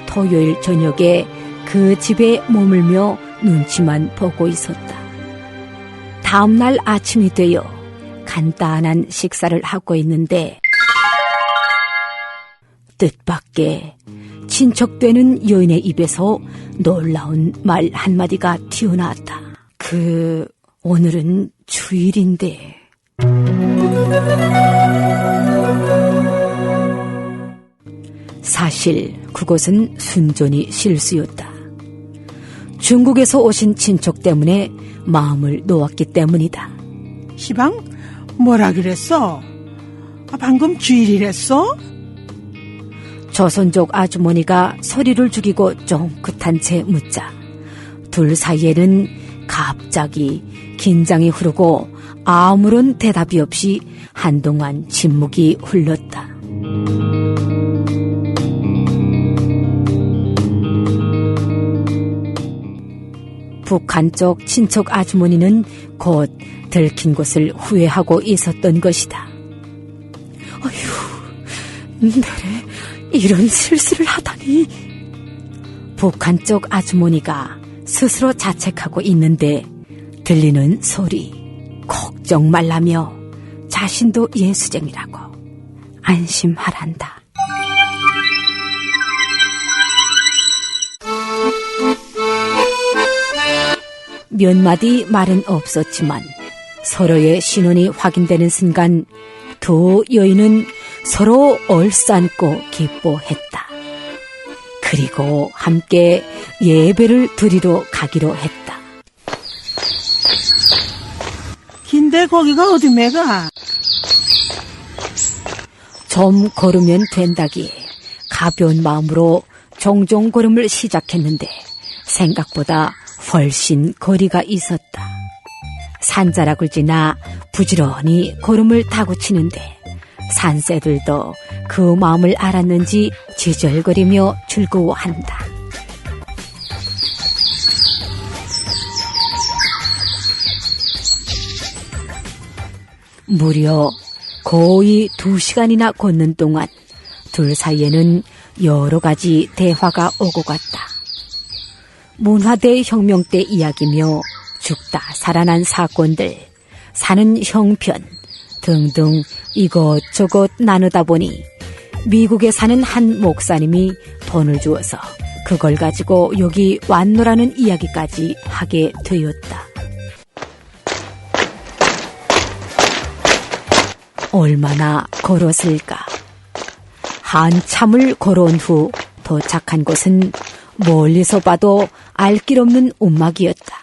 Speaker 8: 토요일 저녁에 그 집에 머물며 눈치만 보고 있었다. 다음날 아침이 되어 간단한 식사를 하고 있는데 뜻밖의 친척되는 여인의 입에서 놀라운 말 한마디가 튀어나왔다. 오늘은 주일인데. 사실 그것은 순전히 실수였다. 중국에서 오신 친척 때문에 마음을 놓았기 때문이다.
Speaker 9: 시방 뭐라 그랬어? 방금 주일이랬어?
Speaker 8: 조선족 아주머니가 소리를 죽이고 쫑긋한 채 묻자 둘 사이에는 갑자기 긴장이 흐르고 아무런 대답이 없이 한동안 침묵이 흘렀다. 북한 쪽 친척 아주머니는 곧 들킨 것을 후회하고 있었던 것이다. 내래 이런 실수를 하다니. 북한 쪽 아주머니가 스스로 자책하고 있는데 들리는 소리, 걱정 말라며 자신도 예수쟁이라고 안심하란다. 몇 마디 말은 없었지만 서로의 신원이 확인되는 순간 두 여인은 서로 얼싸안고 기뻐했다. 그리고 함께 예배를 드리러 가기로 했다.
Speaker 9: 긴데 거기가 어디매가?
Speaker 8: 좀 걸으면 된다기에 가벼운 마음으로 종종 걸음을 시작했는데 생각보다 훨씬 거리가 있었다. 산자락을 지나 부지런히 걸음을 타고 치는데 산새들도 그 마음을 알았는지 지절거리며 즐거워한다. 무려 거의 2시간이나 걷는 동안 둘 사이에는 여러 가지 대화가 오고 갔다. 문화대 혁명 때 이야기며 죽다 살아난 사건들, 사는 형편 등등 이것저것 나누다 보니 미국에 사는 한 목사님이 돈을 주어서 그걸 가지고 여기 왔노라는 이야기까지 하게 되었다. 얼마나 걸었을까? 한참을 걸어온 후 도착한 곳은 멀리서 봐도 알 길 없는 움막이었다.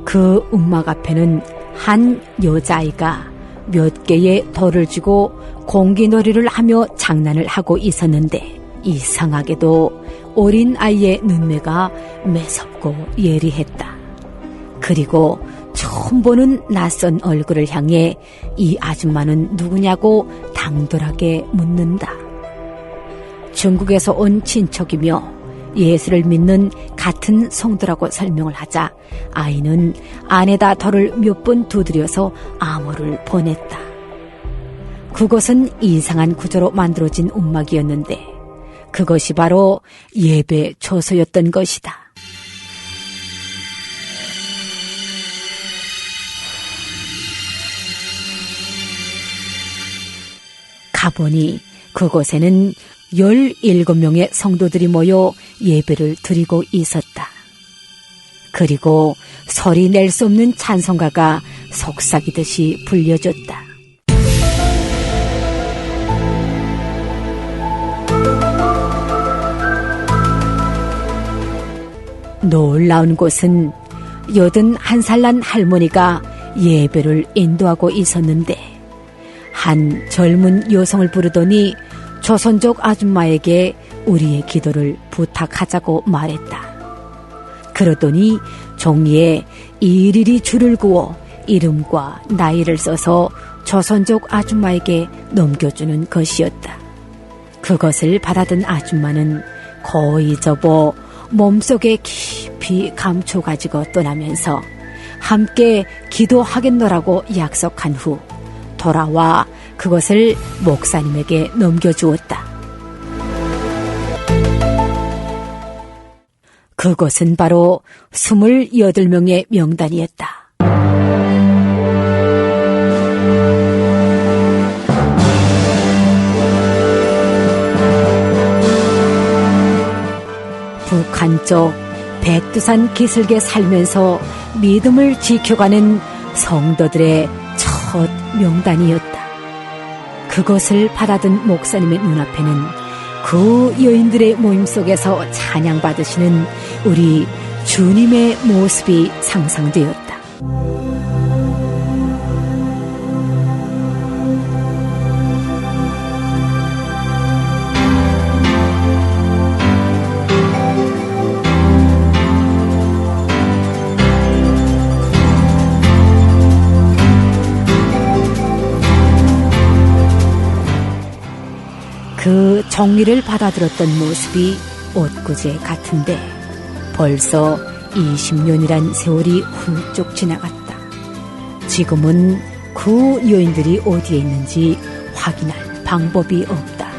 Speaker 8: 그 움막 앞에는 한 여자아이가 몇 개의 돌을 쥐고 공기놀이를 하며 장난을 하고 있었는데 이상하게도 어린 아이의 눈매가 매섭고 예리했다. 그리고 처음 보는 낯선 얼굴을 향해 이 아줌마는 누구냐고 당돌하게 묻는다. 중국에서 온 친척이며 예수를 믿는 같은 성도라고 설명을 하자 아이는 안에다 돌을 몇 번 두드려서 암호를 보냈다. 그것은 이상한 구조로 만들어진 움막이었는데 그것이 바로 예배 초소였던 것이다. 가보니 그곳에는 17명의 성도들이 모여 예배를 드리고 있었다. 그리고 소리 낼 수 없는 찬송가가 속삭이듯이 불려졌다. 놀라운 것은 81살 난 할머니가 예배를 인도하고 있었는데 한 젊은 여성을 부르더니 조선족 아줌마에게 우리의 기도를 부탁하자고 말했다. 그러더니 종이에 일일이 줄을 그어 이름과 나이를 써서 조선족 아줌마에게 넘겨주는 것이었다. 그것을 받아든 아줌마는 거의 접어 몸속에 깊이 감춰가지고 떠나면서 함께 기도하겠노라고 약속한 후 돌아와 그것을 목사님에게 넘겨주었다. 그것은 바로 28명의 명단이었다. 북한 쪽 백두산 기슭에 살면서 믿음을 지켜가는 성도들의 첫 명단이었다. 그것을 받아든 목사님의 눈앞에는 그 여인들의 모임 속에서 찬양받으시는 우리 주님의 모습이 상상되었다. 그 정리를 받아들였던 모습이 엊그제 같은데 벌써 20년이란 세월이 훌쩍 지나갔다. 지금은 그 여인들이 어디에 있는지 확인할 방법이 없다.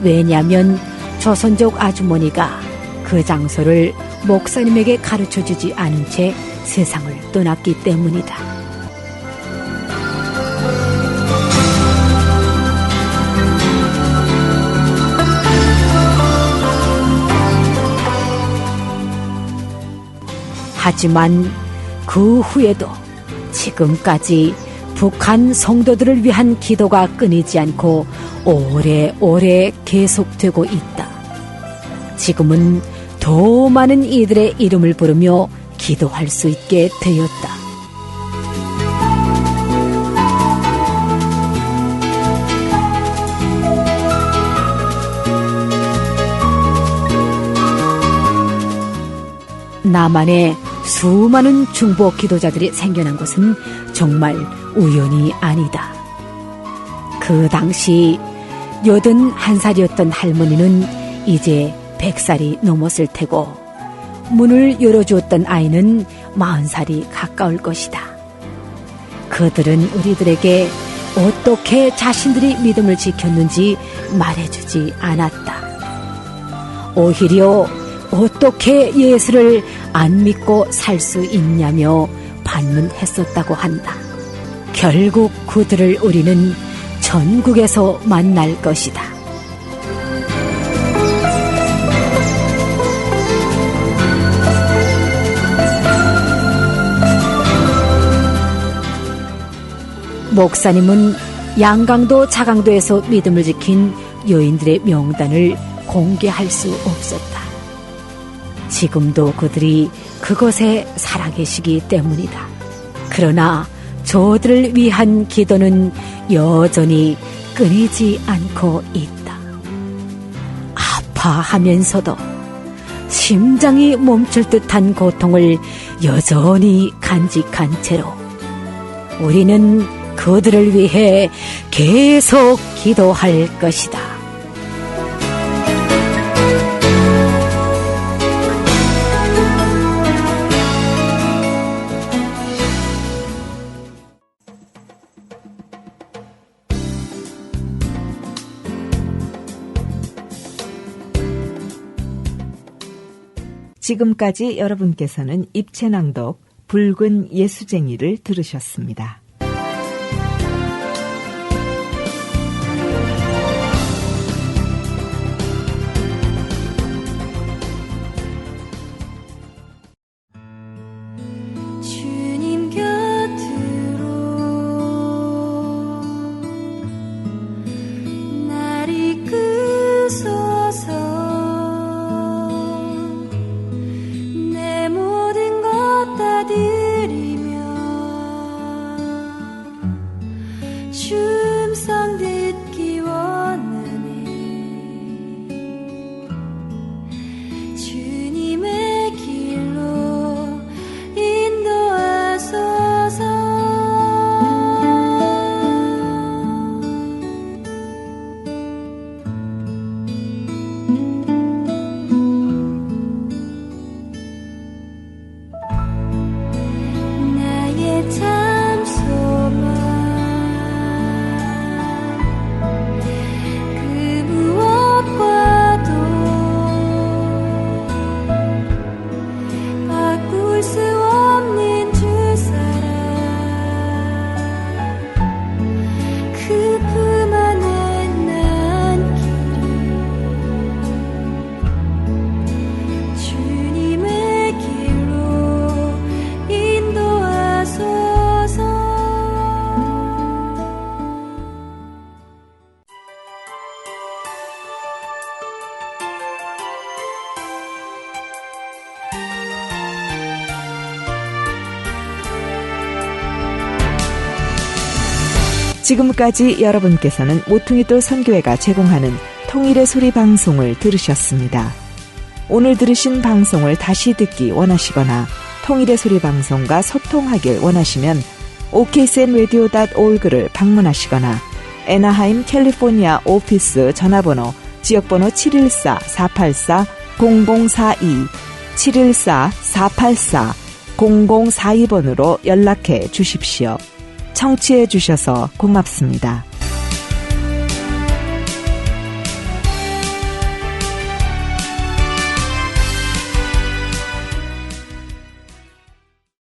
Speaker 8: 왜냐하면 조선족 아주머니가 그 장소를 목사님에게 가르쳐주지 않은 채 세상을 떠났기 때문이다. 하지만 그 후에도 지금까지 북한 성도들을 위한 기도가 끊이지 않고 오래오래 계속되고 있다. 지금은 더 많은 이들의 이름을 부르며 기도할 수 있게 되었다. 남한에 수많은 중보 기도자들이 생겨난 것은 정말 우연이 아니다. 그 당시 81살이었던 할머니는 이제 100살이 넘었을 테고 문을 열어주었던 아이는 40살이 가까울 것이다. 그들은 우리들에게 어떻게 자신들이 믿음을 지켰는지 말해주지 않았다. 오히려 어떻게 예수를 안 믿고 살 수 있냐며 반문했었다고 한다. 결국 그들을 우리는 천국에서 만날 것이다. 목사님은 양강도 자강도에서 믿음을 지킨 여인들의 명단을 공개할 수 없었다. 지금도 그들이 그곳에 살아계시기 때문이다. 그러나 저들을 위한 기도는 여전히 끊이지 않고 있다. 아파하면서도 심장이 멈출 듯한 고통을 여전히 간직한 채로 우리는 그들을 위해 계속 기도할 것이다.
Speaker 1: 지금까지 여러분께서는 입체낭독 붉은 예수쟁이를 들으셨습니다.
Speaker 10: 주님 곁으로 날 이끄소서. 내 모든 것 다 드리며 춤성 듣기 원하네. 주님의 길로 인도하소서. 나의 참 소망 그 무엇과도 바꿀 수 없는 주사랑 그 품 안에 난 길을 주님의 길로 인도하소서.
Speaker 1: 지금까지 여러분께서는 모퉁이돌 선교회가 제공하는 통일의 소리 방송을 들으셨습니다. 오늘 들으신 방송을 다시 듣기 원하시거나 통일의 소리 방송과 소통하길 원하시면 okcnradio.org를 방문하시거나 애나하임 캘리포니아 오피스 전화번호 지역번호 714-484-0042 714-484-0042번으로 연락해 주십시오. 청취해 주셔서 고맙습니다.